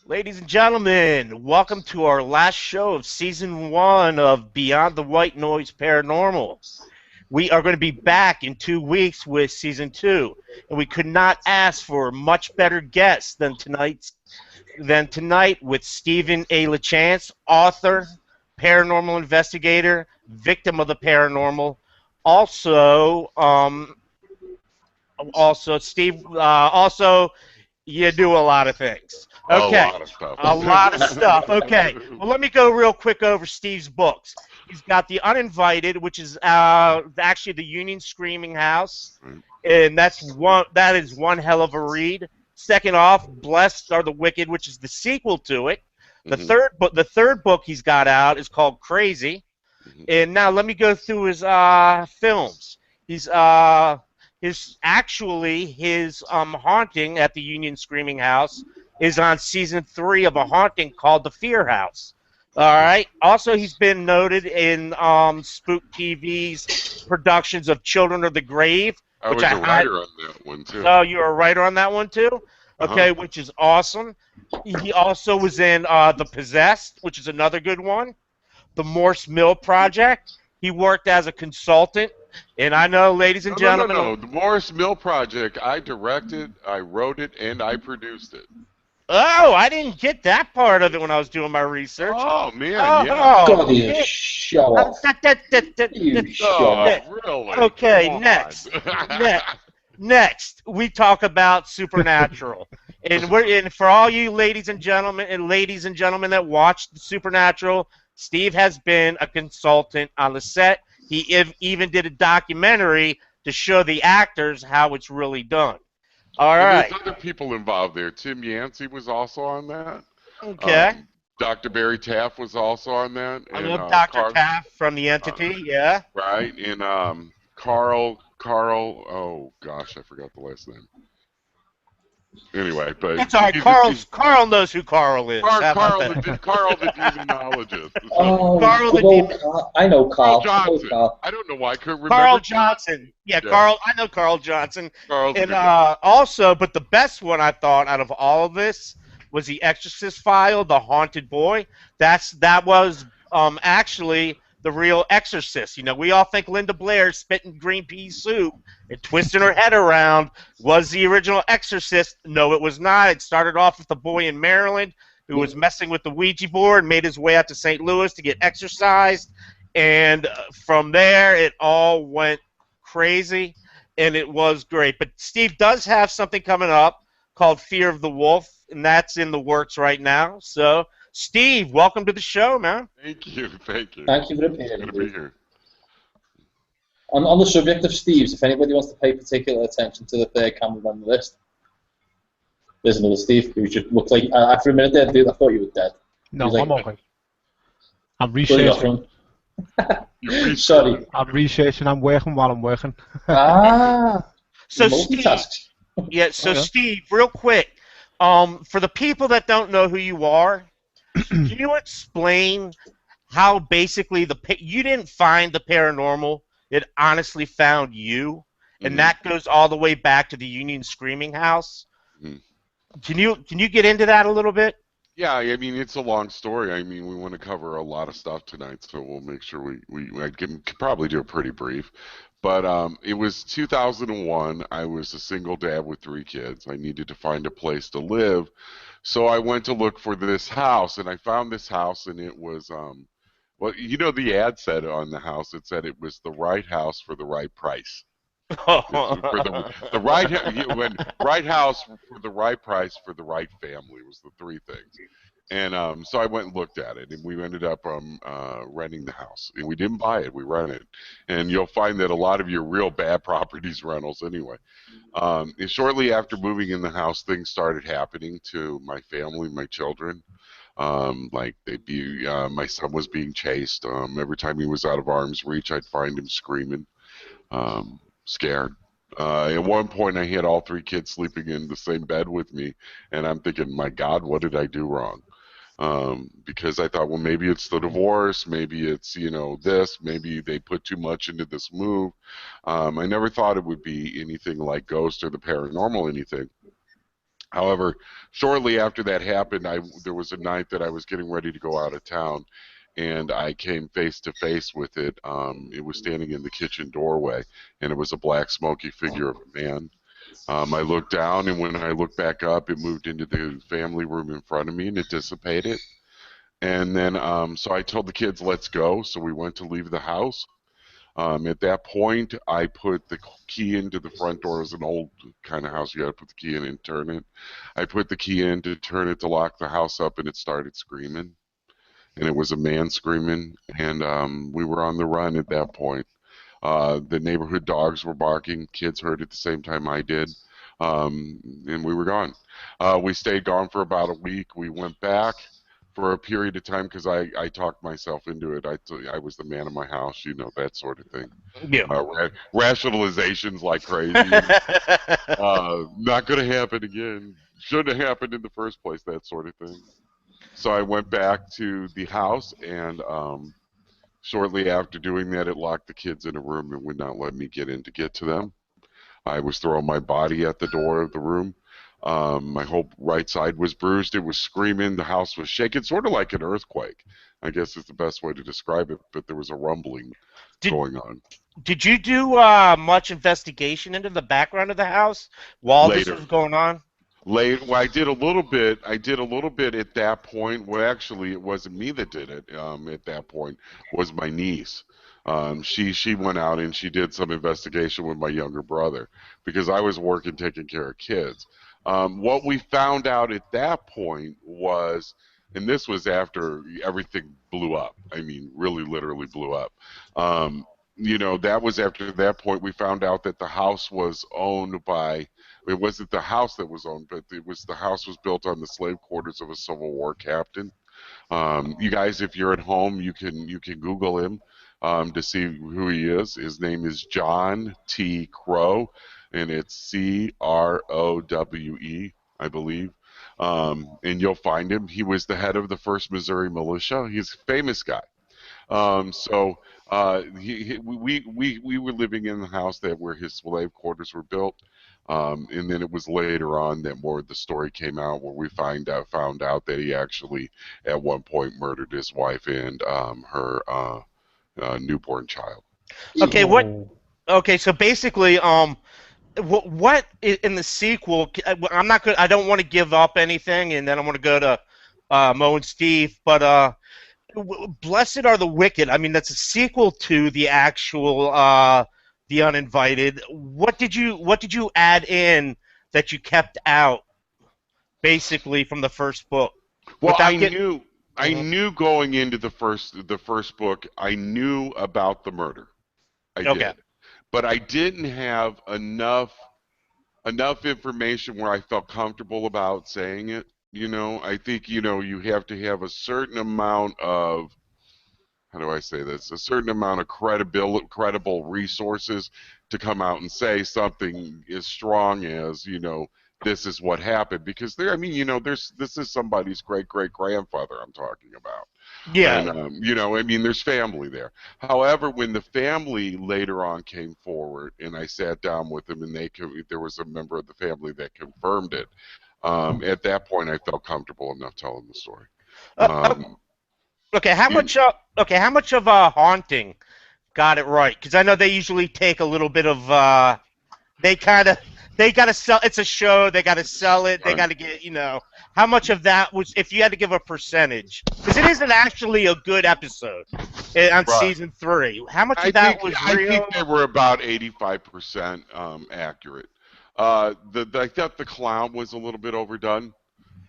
Ladies and gentlemen, welcome to our last show of Season 1 of Beyond the White Noise Paranormal. We are going to be back in 2 weeks with Season 2, and we could not ask for much better guests than tonight with Stephen A. Lachance, author, paranormal investigator, victim of the paranormal. Also, Steve, you do a lot of things. A Okay. lot of stuff. A lot of stuff. Okay. Well, let me go real quick over Steve's books. He's got The Uninvited, which is actually the Union Screaming House, and that is one hell of a read. Second off, Blessed Are the Wicked, which is the sequel to it. The third book he's got out is called Crazy. And now let me go through his films. His haunting at the Union Screaming House is on season 3 of a haunting called The Fear House. All right. Also, he's been noted in Spook TV's productions of Children of the Grave, I which was a writer on that one too. Oh, you're a writer on that one too. Okay, which is awesome. He also was in The Possessed, which is another good one. The Morse Mill Project. He worked as a consultant, and I know, ladies and gentlemen. No. The Morris Mill Project, I directed, I wrote it, and I produced it. Oh, I didn't get that part of it when I was doing my research. Oh, man, yeah. God, you show off. You show off. Really? Okay, next, we talk about Supernatural. And for all you ladies and gentlemen that watch the Supernatural, Steve has been a consultant on the set. He even did a documentary to show the actors how it's really done. All right. There's other people involved there. Tim Yancey was also on that. Okay. Dr. Barry Taff was also on that. I love Dr. Taff from The Entity, yeah. Right, and Carl, oh gosh, I forgot the last name. Anyway, but it's all right. Carl knows who Carl is. Carl the demonologist. Oh, Carl the demon. I know Carl. Johnson. I don't know why I couldn't remember. Carl Johnson. Yeah, Carl. I know Carl Johnson. And also, but the best one I thought out of all of this was The Exorcist File, The Haunted Boy. That was actually the real Exorcist. You know, we all think Linda Blair spitting green pea soup and twisting her head around was the original Exorcist. No, it was not. It started off with a boy in Maryland who was messing with the Ouija board, made his way out to St. Louis to get exorcised, and from there it all went crazy, and it was great. But Steve does have something coming up called Fear of the Wolf, and that's in the works right now. So, Steve, welcome to the show, man. Thank you. Thank you for appearing. Good to be here. On the subject of Steve's, if anybody wants to pay particular attention to the third camera on the list, there's another Steve who just looks like, after a minute there, dude, I thought you were dead. No, I'm okay. I'm researching. Sorry. I'm researching. I'm working while I'm working. So Steve, real quick, for the people that don't know who you are, can you explain how basically you didn't find the paranormal? It honestly found you, and that goes all the way back to the Union Screaming House. Can you get into that a little bit? Yeah, I mean, it's a long story. I mean, we want to cover a lot of stuff tonight, so we'll make sure I can probably do it pretty brief. But it was 2001. I was a single dad with 3 kids. I needed to find a place to live, so I went to look for this house, and I found this house, and it was well, you know, the ad said on the house, it said it was the right house for the right price. For the right house for the right price for the right family was the 3 things. And so I went and looked at it, and we ended up renting the house. And we didn't buy it, we rented it. And you'll find that a lot of your real bad properties rentals anyway. And shortly after moving in the house, things started happening to my family, my children. Like my son was being chased. Every time he was out of arm's reach, I'd find him screaming, scared. At one point, I had all 3 kids sleeping in the same bed with me, and I'm thinking, my God, what did I do wrong? Because I thought, well, maybe it's the divorce, maybe it's, this, maybe they put too much into this move. I never thought it would be anything like Ghost or the paranormal anything. However, shortly after that happened, there was a night that I was getting ready to go out of town, and I came face to face with it. It was standing in the kitchen doorway, and it was a black, smoky figure of a man. I looked down, and when I looked back up, it moved into the family room in front of me, and it dissipated. And then, so I told the kids, let's go. So we went to leave the house. At that point, I put the key into the front door. It was an old kind of house. You got to put the key in and turn it. I put the key in to turn it to lock the house up, and it started screaming. And it was a man screaming, and we were on the run at that point. The neighborhood dogs were barking. Kids heard it at the same time I did, and we were gone. We stayed gone for about a week. We went back for a period of time because I talked myself into it. I was the man of my house, you know, that sort of thing. Yeah. Rationalizations like crazy. Not going to happen again. Shouldn't have happened in the first place, that sort of thing. So I went back to the house, and shortly after doing that, it locked the kids in a room and would not let me get in to get to them. I was throwing my body at the door of the room. My whole right side was bruised. It was screaming. The house was shaking, sort of like an earthquake, I guess is the best way to describe it, but there was a rumbling going on. Did you do much investigation into the background of the house while this was going on? Well, I did a little bit. I did a little bit at that point. Well, actually, it wasn't me that did it. At that point, was my niece. She went out and she did some investigation with my younger brother because I was working taking care of kids. What we found out at that point was, and this was after everything blew up. I mean, really, literally blew up. You know, that was after that point we found out that the house was owned by. It wasn't the house that was owned, but the house was built on the slave quarters of a Civil War captain. You guys, if you're at home, you can Google him to see who he is. His name is John T. Crowe, and it's Crowe, I believe. And you'll find him. He was the head of the 1st Missouri Militia. He's a famous guy. We were living in the house where his slave quarters were built. And then it was later on that more of the story came out where we found out that he actually at one point murdered his wife and her newborn child. Okay, Okay, so basically, what in the sequel? I'm not good. I don't want to give up anything, and then I want to go to Mo and Steve. But Blessed Are the Wicked. I mean, that's a sequel to the actual The Uninvited. What did you add in that you kept out, basically, from the first book? Well, I knew going into the first book, I knew about the murder. I did, but I didn't have enough information where I felt comfortable about saying it. You know, I think you have to have a certain amount of, how do I say this? A certain amount of credible resources to come out and say something as strong as, this is what happened, because this is somebody's great grandfather I'm talking about. Yeah. And there's family there. However, when the family later on came forward, and I sat down with them, and there was a member of the family that confirmed it. At that point, I felt comfortable enough telling the story. Okay, how much of a haunting got it right? Because I know they usually take a little bit of. They got to sell. It's a show. They got to sell it. They got to get. How much of that was? If you had to give a percentage, because it isn't actually a good episode on season 3. How much of that was real? I think they were about 85% accurate. I thought the clown was a little bit overdone.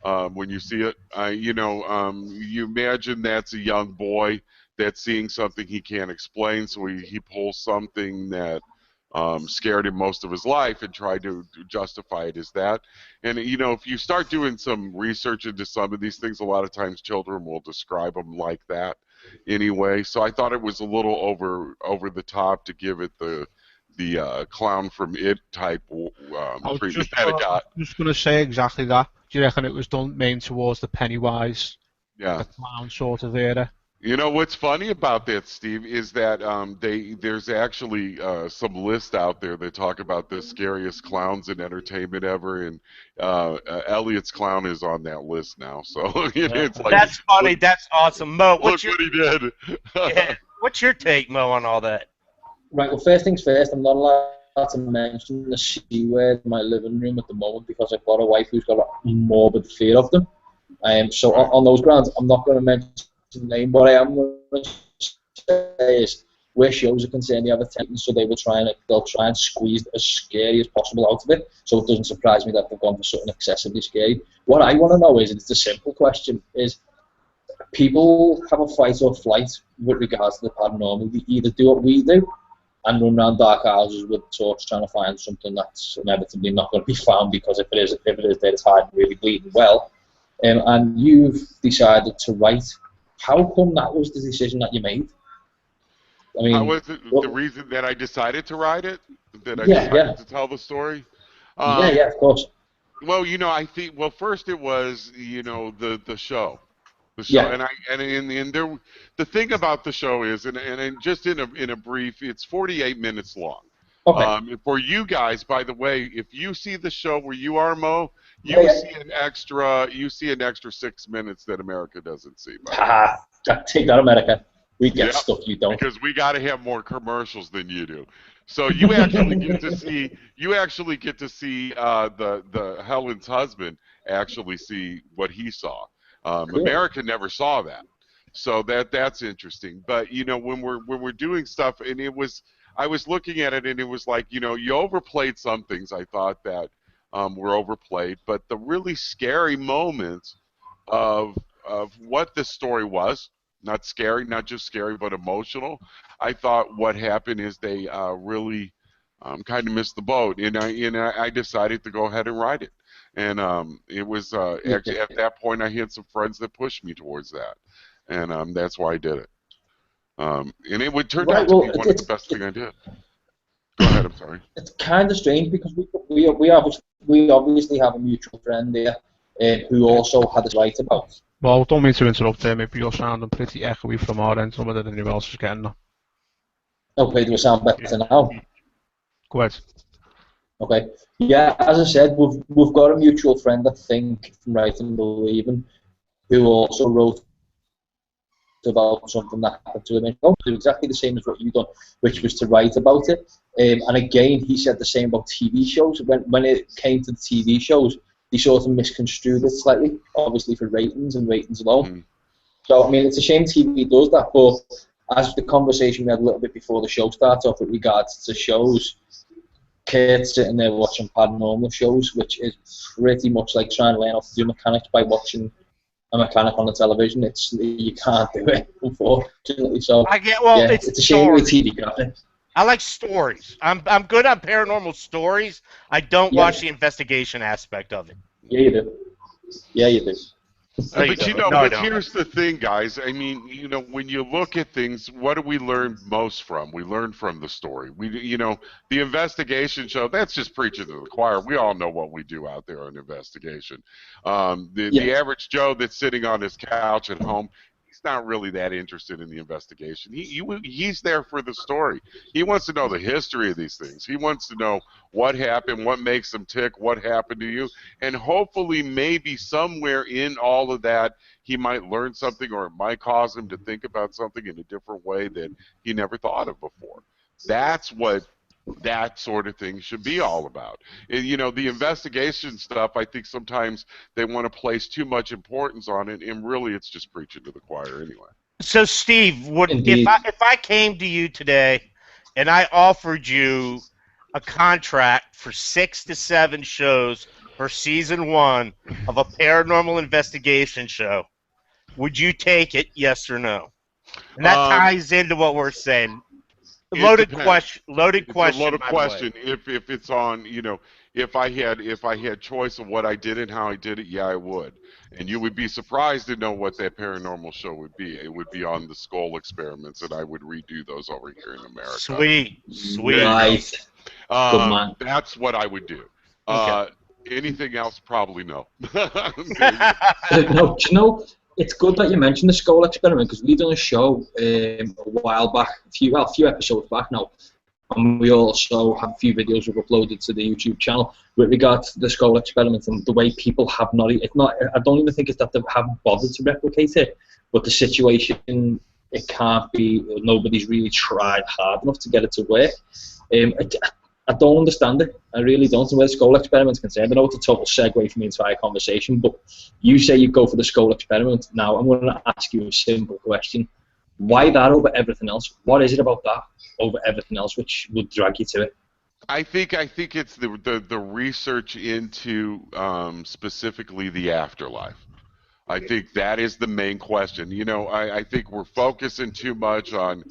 When you see it, you imagine that's a young boy that's seeing something he can't explain, so he pulls something that scared him most of his life and tried to justify it as that. And if you start doing some research into some of these things, a lot of times children will describe them like that anyway. So I thought it was a little over the top to give it the clown from It type treatment that it got. I was just going to say exactly that. Do you reckon it was done main towards the Pennywise, the clown sort of era? You know what's funny about that, Steve, is that there's actually some list out there that talk about the scariest clowns in entertainment ever, and Elliot's clown is on that list now. So it's like that's funny. look, That's awesome, Mo. look what he did. Yeah, what's your take, Mo, on all that? Right. Well, first things first. I'm not allowed to mention the C word in my living room at the moment because I've got a wife who's got a morbid fear of them. So on those grounds, I'm not going to mention the name, but I am going to say is where shows are concerned, they have a tendency, so they'll try and squeeze as scary as possible out of it. So it doesn't surprise me that they've gone for something excessively scary. What I want to know is, it's a simple question, is people have a fight or flight with regards to the paranormal. They either do what we do and run around dark houses with torch trying to find something that's inevitably not going to be found, because if it is there, it's hiding really bleeding well. And you've decided to write. How come that was the decision that you made? I mean, how was it the reason that I decided to write it? That I decided to tell the story? Yeah, of course. Well, I think, first it was, the show. The show, and the thing about the show is, and just in a brief, it's 48 minutes long. Okay. For you guys, by the way, if you see the show where you are, Mo, you see an extra 6 minutes that America doesn't see. Take that, America. We get stuff you don't. Because we got to have more commercials than you do. So you actually get to see. You actually get to see the Helen's husband actually see what he saw. Cool. America never saw that, so that's interesting. But when we're doing stuff, and I was looking at it, and it was like, you overplayed some things. I thought that were overplayed, but the really scary moments of what this story was, not scary, not just scary, but emotional. I thought what happened is they really kind of missed the boat, and I decided to go ahead and write it. And it was actually at that point I had some friends that pushed me towards that, and that's why I did it. And it would turn out to be one of the best things I did. Go ahead. I'm sorry. It's kind of strange because we obviously have a mutual friend there who also had this write about. Well, don't mean to interrupt there. Maybe you're sounding pretty echoey from our end, some of that anyone else is getting. Okay, do we sound better now? Go ahead. Okay. Yeah, as I said, we've got a mutual friend, I think, from Writing and Believing, who also wrote about something that happened to him. And do exactly the same as what you've done, which was to write about it. And again, he said the same about TV shows. When it came to the TV shows, he sort of misconstrued it slightly, obviously for ratings and ratings alone. So, I mean, it's a shame TV does that, but as the conversation we had a little bit before the show starts off with regards to shows, Kurt's sitting there watching paranormal shows, which is pretty much like trying to learn how to do mechanics by watching a mechanic on the television. You can't do it, unfortunately. So it's a shame with TV, can't it? I like stories. I'm good on paranormal stories. I don't watch the investigation aspect of it. Yeah, you do. Yeah, you do. But here's the thing, guys. I mean, when you look at things, what do we learn most from? We learn from the story. The investigation show, that's just preaching to the choir. We all know what we do out there on investigation. The average Joe that's sitting on his couch at home, he's not really that interested in the investigation. He's there for the story. He wants to know the history of these things. He wants to know what happened, what makes them tick, what happened to you, and hopefully maybe somewhere in all of that he might learn something, or it might cause him to think about something in a different way that he never thought of before. That's what that sort of thing should be all about. And, the investigation stuff, I think sometimes they want to place too much importance on it, and really it's just preaching to the choir anyway. So, Steve, if I came to you today and I offered you a contract for 6 to 7 shows for season 1 of a paranormal investigation show, would you take it, yes or no? And that ties into what we're saying. Loaded question. Loaded question. If it's on, if I had choice of what I did and how I did it, yeah, I would. And you would be surprised to know what that paranormal show would be. It would be on the skull experiments, and I would redo those over here in America. Sweet. Nice. Good man. That's what I would do. Okay. Anything else? Probably no. No, it's good that you mentioned the skull experiment, because we done a show a while back, a few episodes back now, and we also have a few videos we've uploaded to the YouTube channel with regard to the skull experiment and the way people have not. I don't even think it's that they haven't bothered to replicate it, but the situation, it can't be. Nobody's really tried hard enough to get it to work. I don't understand it. I really don't. And where the skull experiment's concerned, I know it's a total segue from the entire conversation, but you say you go for the skull experiment. Now, I'm going to ask you a simple question. Why that over everything else? What is it about that over everything else which would drag you to it? I think it's the research into specifically the afterlife. I think that is the main question. You know, I think we're focusing too much on,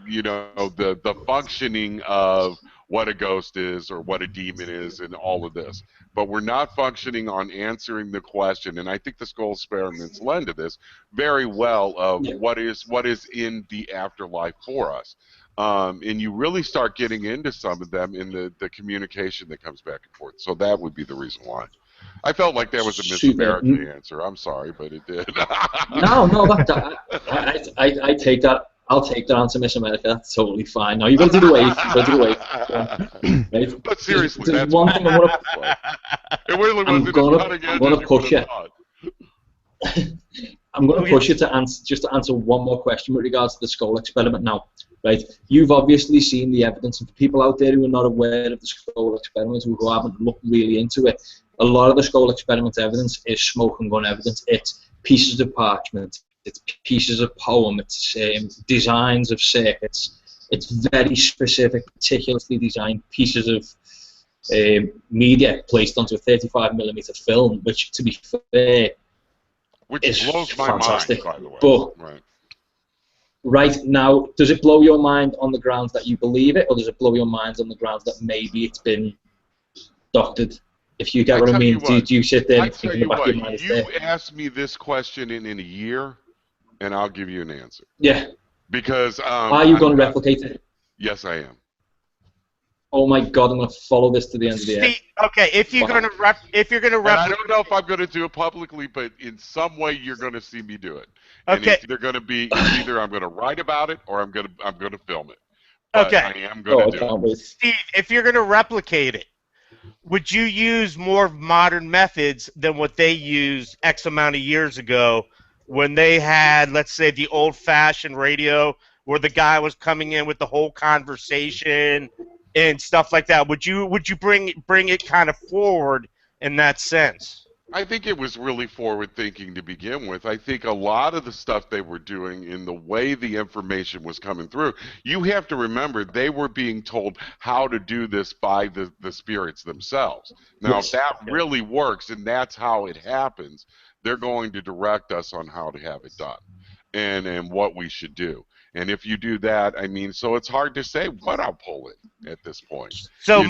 you know, the functioning of what a ghost is or what a demon is and all of this. But we're not functioning on answering the question, and I think the skull experiments lend to this very well of what is in the afterlife for us. And you really start getting into some of them in the communication that comes back and forth. So that would be the reason why. I felt like that was a Miss American answer. I'm sorry, but it did. No, I take that. I'll take that answer, Miss America. That's totally fine. No, you've got to do the wave. You've got to do the wave. Right? But seriously, there's that's one thing I want to. It really wasn't as cutting edge as you would have thought. I'm going to push you to answer one more question with regards to the skull experiment now. Right? You've obviously seen the evidence, and for people out there who are not aware of the skull experiment, who haven't looked really into it, a lot of the skull experiment evidence is smoke and gun evidence. It's pieces of parchment, it's pieces of poem, it's designs of circuits. It's very specific, meticulously designed pieces of media placed onto a 35mm film, which, to be fair, which blows my fantastic. mind, by the way. But right now, does it blow your mind on the grounds that you believe it, or does it blow your mind on the grounds that maybe it's been doctored? If you get what I mean, do you sit there and think in the back of your mind? You ask me this question in a year, and I'll give you an answer. Yeah. Because are you going to replicate it? Yes, I am. Oh my God, I'm going to follow this to the end of the year. Okay, if you're going to I don't know if I'm going to do it publicly, but in some way you're going to see me do it. And okay. It's either I'm going to write about it or I'm going to film it. But okay. I am going to do it. Steve, if you're going to replicate it, would you use more modern methods than what they used X amount of years ago when they had, let's say, the old-fashioned radio where the guy was coming in with the whole conversation and stuff like that? Would you bring it kind of forward in that sense? I think it was really forward-thinking to begin with. I think a lot of the stuff they were doing in the way the information was coming through, you have to remember they were being told how to do this by the spirits themselves. Now, if that really works and that's how it happens, they're going to direct us on how to have it done and what we should do. And if you do that, I mean, so it's hard to say what I'll pull in at this point. So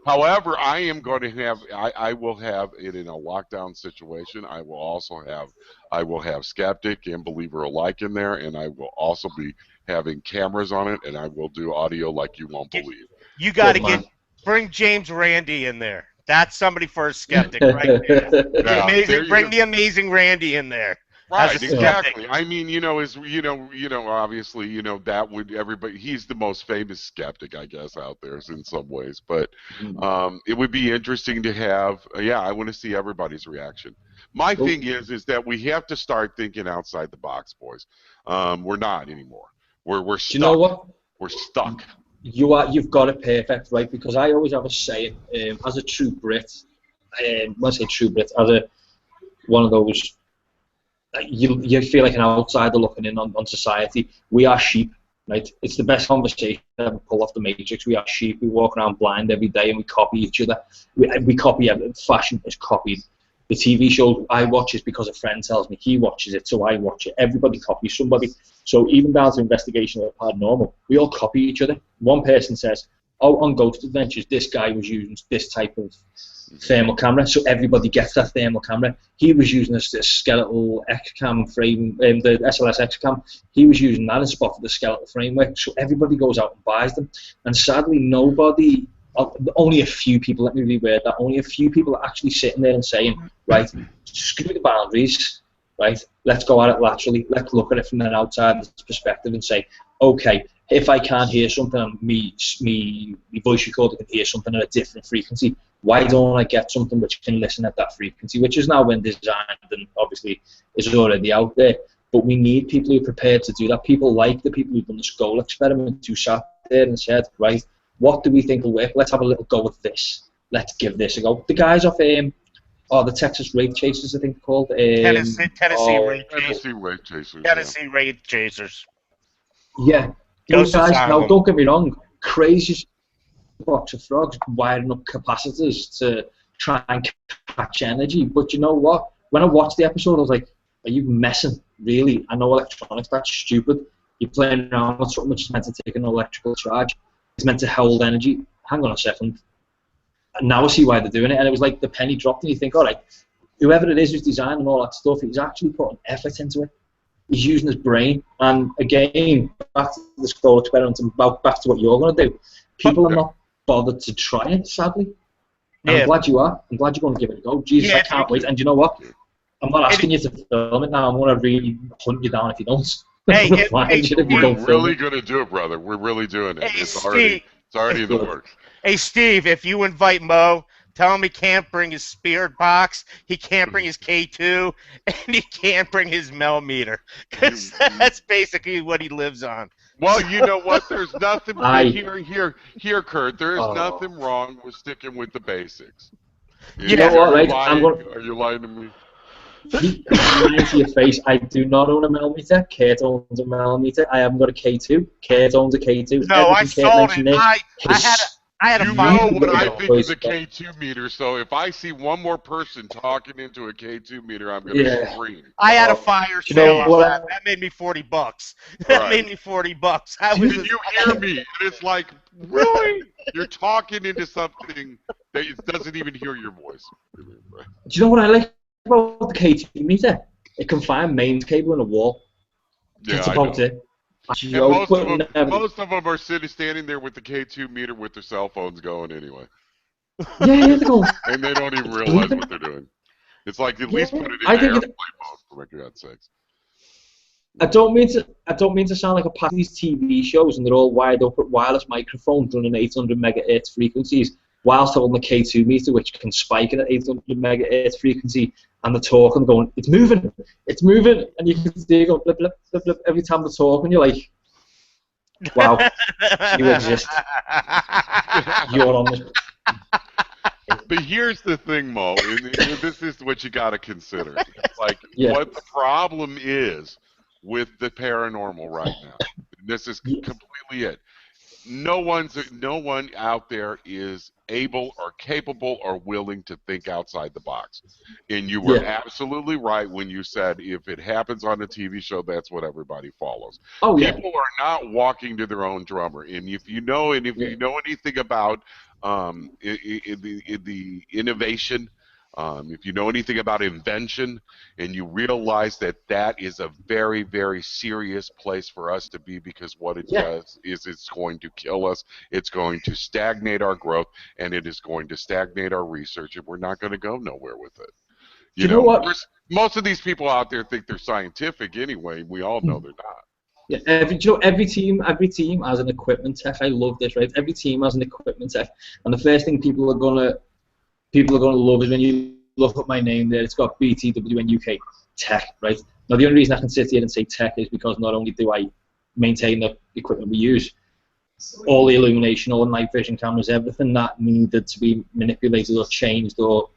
however, I am going to have, I will have it in a lockdown situation. I will have skeptic and believer alike in there, and I will also be having cameras on it, and I will do audio like you won't believe. You got to bring James Randi in there. That's somebody for a skeptic, right there. Bring the amazing Randy in there. Right, exactly. I mean, obviously, that would everybody. He's the most famous skeptic, I guess, out there in some ways. But it would be interesting to have. I want to see everybody's reaction. My thing is that we have to start thinking outside the box, boys. We're not anymore. We're stuck. You know what? We're stuck. You've got it perfect, right? Because I always have a saying, as a true Brit, when I say true Brit, as one of those. You feel like an outsider looking in on society. We are sheep, right? It's the best conversation to ever pull off the Matrix. We are sheep. We walk around blind every day and we copy each other. We copy everything. Fashion is copied. The TV show I watch is because a friend tells me he watches it, so I watch it. Everybody copies somebody. So even down to investigation of the paranormal, we all copy each other. One person says, oh, on Ghost Adventures, this guy was using this type of thermal camera, so everybody gets that thermal camera. He was using this skeletal X-cam frame, the SLS X-cam. He was using that in spot for the skeletal framework, so everybody goes out and buys them. And sadly, only a few people, let me reword that, only a few people are actually sitting there and saying, right, screw the boundaries, right? Let's go at it laterally. Let's look at it from an outsider's perspective and say, okay, if I can't hear something and me voice recorder can hear something at a different frequency, why don't I get something which can listen at that frequency, which has now been designed and obviously is already out there. But we need people who are prepared to do that. People like the people who've done the skull experiment, who sat there and said, right, what do we think will work? Let's have a little go with this. Let's give this a go. The guys off the Texas Raid Chasers, I think they're called. Tennessee Raid Chasers. Tennessee Raid Chasers. Yeah. Those guys, now don't get me wrong, crazy box of frogs wiring up capacitors to try and catch energy. But you know what? When I watched the episode, I was like, are you messing? Really? I know electronics, that's stupid. You're playing around with something which is meant to take an electrical charge. It's meant to hold energy. Hang on a second. And now I see why they're doing it. And it was like the penny dropped, and you think, all right, whoever it is who's designing all that stuff, he's actually putting effort into it. He's using his brain. And again, back to the skull experiment and back to what you're going to do. People are not bothered to try it, sadly. Yeah. I'm glad you are. I'm glad you're going to give it a go. Jesus, I can't wait. And you know what? I'm not asking you to film it now. I'm going to really hunt you down if you don't. Hey, we're really going to do it, brother. We're really doing it. Hey, it's already in the works. Hey, Steve, if you invite Mo, tell him he can't bring his spirit box, he can't bring his K2, and he can't bring his millimeter. Because that's basically what he lives on. Well, you know what? There's nothing here, Kurt. There is nothing wrong with sticking with the basics. You know what, right? Are you lying to me? Into your face. I do not own a millimeter. Kurt owns a millimeter. I haven't got a K2. Kurt owns a K2. No, I sold it. I had a You know what I think is a K2 meter, so if I see one more person talking into a K2 meter, I'm going to scream. I had a fire sale on that. That made me $40. That made me $40. Can you hear me? And it's like, really? You're talking into something that doesn't even hear your voice. Do you know what I like about the K2 meter? It can find mains cable in a wall. Yeah, that's about it. And most of them are standing there with the K2 meter with their cell phones going anyway. Yeah, they're going. And they don't even realize what they're doing. It's like, at least put it in airplane mode, for God's sakes. I don't mean to sound like a part of these TV shows, and they're all wired up at wireless microphones running 800 megahertz frequencies, whilst holding the K2 meter, which can spike at 800 megahertz frequency, and they're talking, going, it's moving, and you can see it go blip, blip, blip, blip every time they're talking. You're like, wow, you exist. You're on this. But here's the thing, Mo, and this is what you got to consider. Like, what the problem is with the paranormal right now. This is completely it. No one out there is able or capable or willing to think outside the box. And you were absolutely right when you said if it happens on a TV show, that's what everybody follows. Oh, people are not walking to their own drummer. And if you know anything about the innovation, if you know anything about invention, and you realize that that is a very, very serious place for us to be, because what it does is it's going to kill us, it's going to stagnate our growth, and it is going to stagnate our research, and we're not going to go nowhere with it. You know what? Most of these people out there think they're scientific anyway. We all know they're not. Yeah, every team has an equipment tech. I love this, right? Every team has an equipment tech, and the first thing people are gonna love is when you look at my name there. It's got BTWN UK Tech, right? Now the only reason I can sit here and say tech is because not only do I maintain the equipment we use, all the illumination, all the night vision cameras, everything that needed to be manipulated or changed or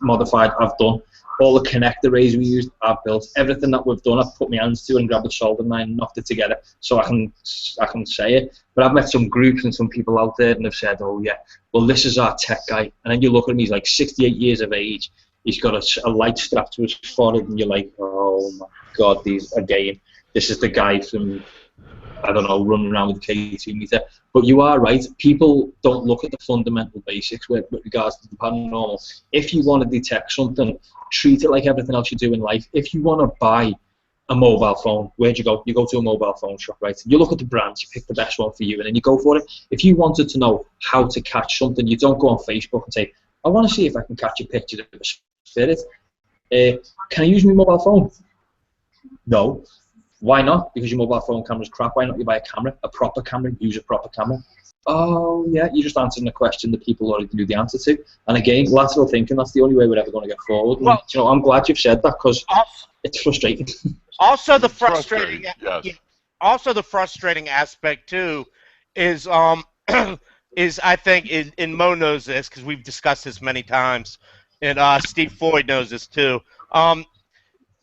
modified, I've done. All the connector rays we used, I've built. Everything that we've done, I've put my hands to and grabbed a solder line and knocked it together so I can say it. But I've met some groups and some people out there and have said, oh yeah, well this is our tech guy. And then you look at him, he's like 68 years of age. He's got a light strapped to his forehead, and you're like, oh my God, this is the guy from, I don't know, running around with the K2 meter. But you are right, people don't look at the fundamental basics with regards to the paranormal. If you want to detect something, treat it like everything else you do in life. If you want to buy a mobile phone, where'd you go? You go to a mobile phone shop, right? You look at the brands, you pick the best one for you, and then you go for it. If you wanted to know how to catch something, you don't go on Facebook and say, I want to see if I can catch a picture of a spirit. Can I use my mobile phone? No. Why not? Because your mobile phone camera's crap. Why not you buy a camera, a proper camera, use a proper camera? Oh, yeah, you're just answering a question that people already knew the answer to. And again, lateral thinking, that's the only way we're ever going to get forward. And, you know, I'm glad you've said that because it's frustrating. Also, the frustrating, also the frustrating aspect too is is I think and Mo knows this because we've discussed this many times, and Steve Floyd knows this too.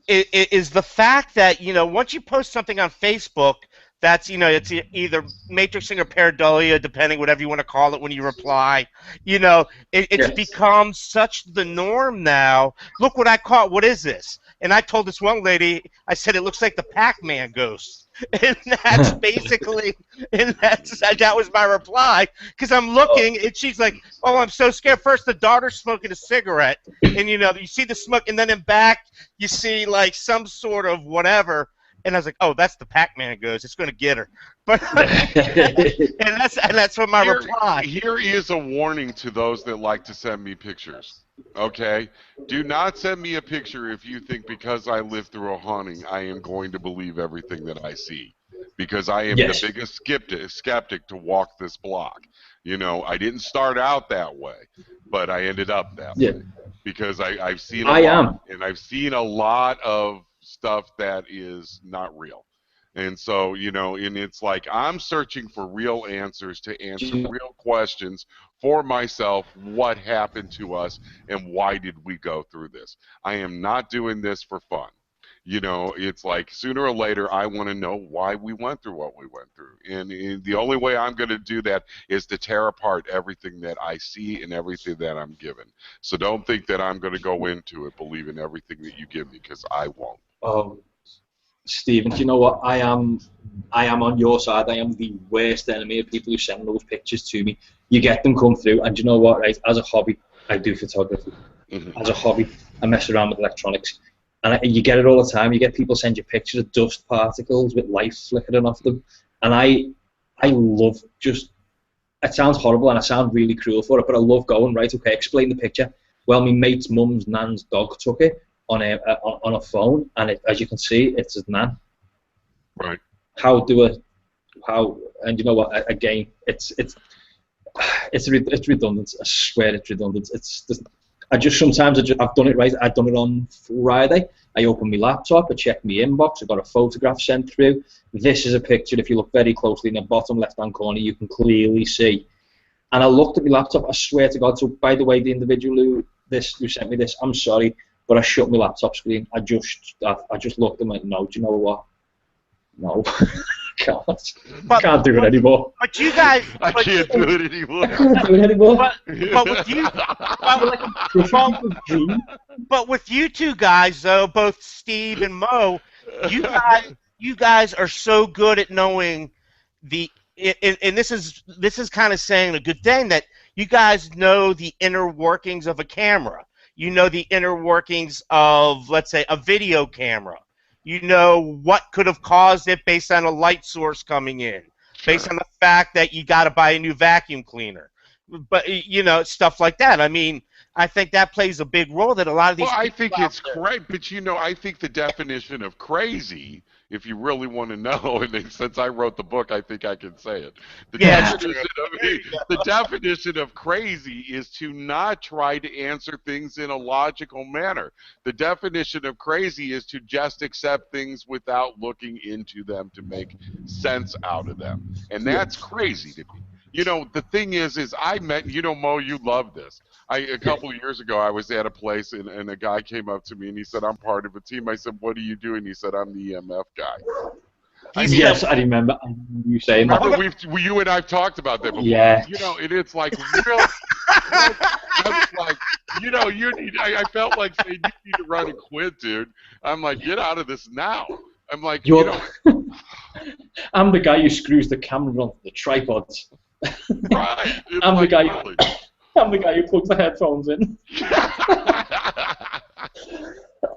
Is the fact that, you know, once you post something on Facebook, that's, you know, it's either matrixing or pareidolia, depending whatever you want to call it when you reply. You know, it's become such the norm now. Look what I caught. What is this? And I told this one lady, I said, it looks like the Pac-Man ghost. And that's basically, and that was my reply, because I'm looking, and she's like, oh, I'm so scared. First, the daughter's smoking a cigarette, and, you know, you see the smoke, and then in back, you see, like, some sort of whatever. And I was like, "Oh, that's the Pac-Man ghost. It's going to get her." But and that's what my reply. Here is a warning to those that like to send me pictures. Okay, do not send me a picture if you think because I lived through a haunting, I am going to believe everything that I see, because I am the biggest skeptic to walk this block. You know, I didn't start out that way, but I ended up that way because I've seen a lot, and I've seen a lot of stuff that is not real. And so, you know, and it's like I'm searching for real answers to answer real questions for myself. What happened to us and why did we go through this? I am not doing this for fun. You know, it's like sooner or later I want to know why we went through what we went through. And the only way I'm going to do that is to tear apart everything that I see and everything that I'm given. So don't think that I'm going to go into it believing everything that you give me, because I won't. Stephen, do you know what? I am on your side. I am the worst enemy of people who send those pictures to me. You get them come through, and do you know what? Right, as a hobby, I do photography. As a hobby, I mess around with electronics, and you get it all the time. You get people send you pictures of dust particles with light flickering off them, and I love just. It sounds horrible, and I sound really cruel for it, but I love going, right, okay, explain the picture. Well, my mate's mum's nan's dog took it on a phone, and as you can see, it's his nan. Right. And you know what? Again, it's redundant. I swear it's redundant. I've done it right. I've done it on Friday. I opened my laptop, I checked my inbox, I got a photograph sent through. This is a picture. If you look very closely in the bottom left-hand corner, you can clearly see. And I looked at my laptop. I swear to God. So, by the way, the individual who sent me this, I'm sorry, but I shut my laptop screen. I just looked and went, no. Do you know what? No, I can't do it anymore. But you guys, I can't do it anymore. I can't do it anymore. But with you, but with you two guys though, both Steve and Mo, you guys are so good at knowing and this is kind of saying a good thing, that you guys know the inner workings of a camera. You know the inner workings of, let's say, a video camera. You know what could have caused it based on a light source coming in, based on the fact that you got to buy a new vacuum cleaner. But, you know, stuff like that. I mean, I think that plays a big role that a lot of these I think it's correct, but, you know, I think the definition of crazy, if you really want to know, and since I wrote the book, I think I can say it. The definition of crazy is to not try to answer things in a logical manner. The definition of crazy is to just accept things without looking into them to make sense out of them. And that's crazy to me. You know, the thing is I met, you know, Mo, you love this. A couple of years ago, I was at a place, and a guy came up to me, and he said, I'm part of a team. I said, what do you do? And he said, I'm the EMF guy. I remember you saying that. Remember, you and I have talked about that before. Yeah. You know, it's like, real. I was like, you know, I felt like saying, you need to run and quit, dude. I'm like, get out of this now. I'm like, you know. I'm the guy who screws the camera onto the tripods. Right. I'm the guy who plugs the headphones in.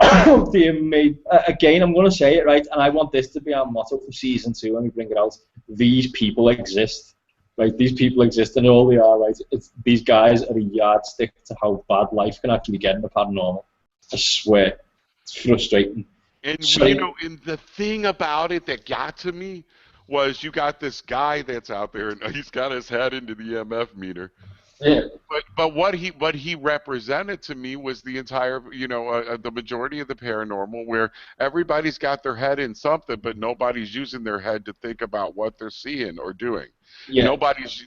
Oh dear me. Again, I'm going to say it, right, and I want this to be our motto for season 2 when we bring it out. These people exist. Right, these people exist, and all they are, right, these guys are a yardstick to how bad life can actually get in the paranormal. I swear. It's frustrating. And and the thing about it that got to me was you got this guy that's out there and he's got his head into the EMF meter. Yeah. But what he represented to me was the entire the majority of the paranormal, where everybody's got their head in something, but nobody's using their head to think about what they're seeing or doing. Yeah.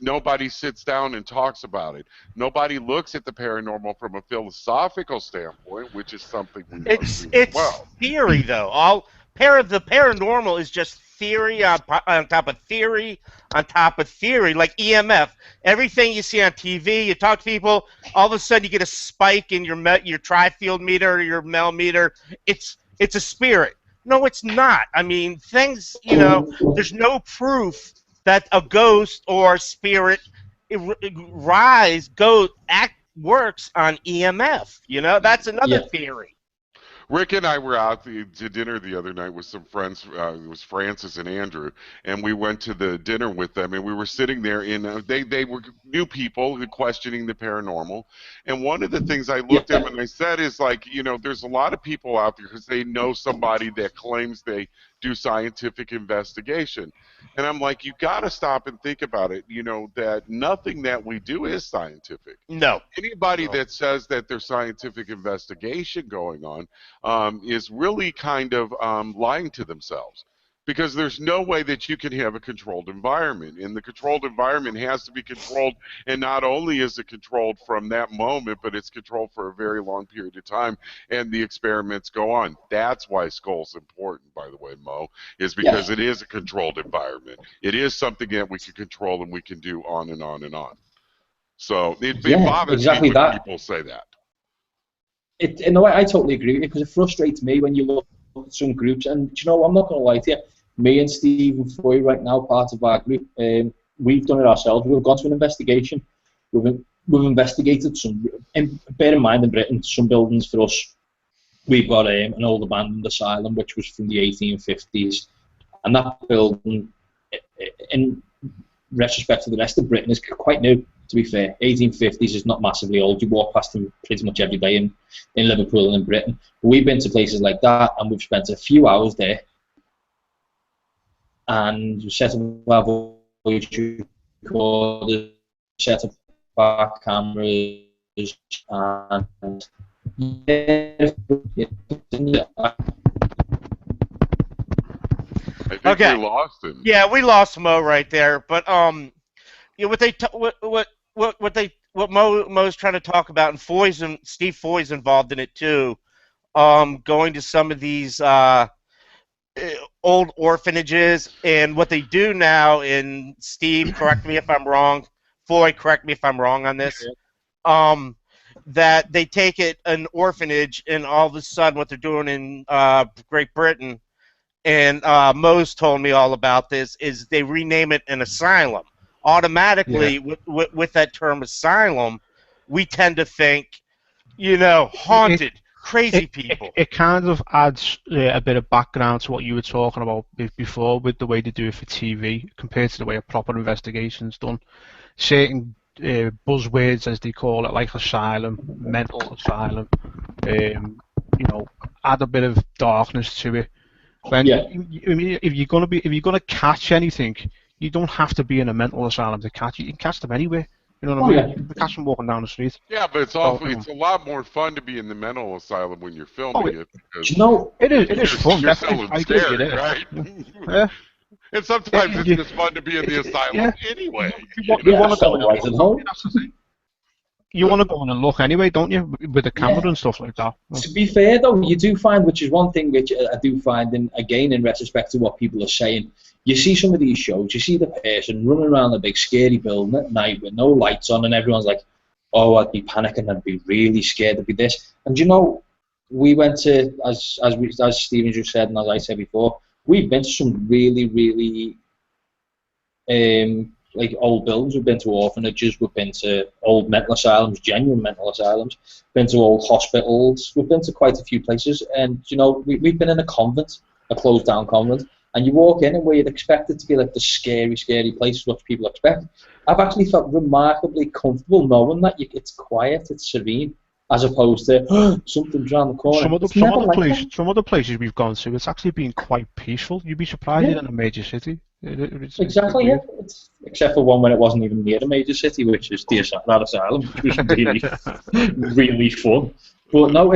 Nobody sits down and talks about it. Nobody looks at the paranormal from a philosophical standpoint, which is something we must do as well. Theory though. The paranormal is just theory on top of theory on top of theory, like EMF. Everything you see on TV, you talk to people, all of a sudden you get a spike in your tri-field meter or your Mel meter. It's a spirit. No, it's not. I mean, things, there's no proof that a ghost or spirit works on EMF. That's another theory. Rick and I were out to dinner the other night with some friends. It was Francis and Andrew, and we went to the dinner with them. And we were sitting there, and they were new people questioning the paranormal. And one of the things I looked at them and I said is like, there's a lot of people out there because they know somebody that claims they do scientific investigation. And I'm like, you got to stop and think about it, that nothing that we do is scientific. No. Anybody that says that there's scientific investigation going on is really kind of lying to themselves. Because there's no way that you can have a controlled environment. And the controlled environment has to be controlled, and not only is it controlled from that moment, but it's controlled for a very long period of time, and the experiments go on. That's why Skull's important, by the way, Mo, is because it is a controlled environment. It is something that we can control and we can do on and on and on. So it bothers me when people say that. In a way, I totally agree with you, because it frustrates me when you look at some groups, and I'm not going to lie to you, me and Stephen Foy right now, part of our group, we've done it ourselves. We've gone to an investigation. We've investigated some, and bear in mind in Britain, some buildings for us, we've got an old abandoned asylum which was from the 1850s, and that building, in retrospect to the rest of Britain, is quite new, to be fair. 1850s is not massively old. You walk past them pretty much every day in Liverpool and in Britain. But we've been to places like that, and we've spent a few hours there, and we set up our voice recorders, set up our cameras, and I think we lost him. Yeah, we lost Mo right there. But what Mo's trying to talk about, and Steve Foy's involved in it too. Going to some of these old orphanages, and what they do now, and Steve, correct me if I'm wrong, Foy, correct me if I'm wrong on this, that they take an orphanage, and all of a sudden what they're doing in Great Britain, and Mo's told me all about this, is they rename it an asylum. Automatically, with that term asylum, we tend to think, haunted. Crazy people. It kind of adds a bit of background to what you were talking about before, with the way they do it for TV compared to the way a proper investigation's done. Certain buzzwords, as they call it, like asylum, mental asylum, add a bit of darkness to it. If you're gonna catch anything, you don't have to be in a mental asylum to catch it. You can catch them anywhere. You know what I mean? You can catch them walking down the street. Yeah, but it's a lot more fun to be in the mental asylum when you're filming it. Because it is fun. You're feeling scared, right? Yeah. And sometimes it's just fun to be in the asylum anyway. You want to go in and look anyway, don't you? With the camera and stuff like that. To be fair, though, you do find, which is one thing which I do find, in retrospect to what people are saying, you see some of these shows, you see the person running around a big scary building at night with no lights on, and everyone's like, oh, I'd be panicking, I'd be really scared, I'd be this. And we went to, as Stephen just said, and as I said before, we've been to some really, really like old buildings. We've been to orphanages, we've been to old mental asylums, genuine mental asylums, been to old hospitals, we've been to quite a few places, and we've been in a convent, a closed down convent, and you walk in and where you'd expect it to be like the scary places which people expect. I've actually felt remarkably comfortable knowing that it's quiet, it's serene. as opposed to something's around the corner. Some other places we've gone to, it's actually been quite peaceful. You'd be surprised in a major city. Exactly, yeah. Except for one when it wasn't even near a major city, which is the Asylum, which was really, really fun. But no,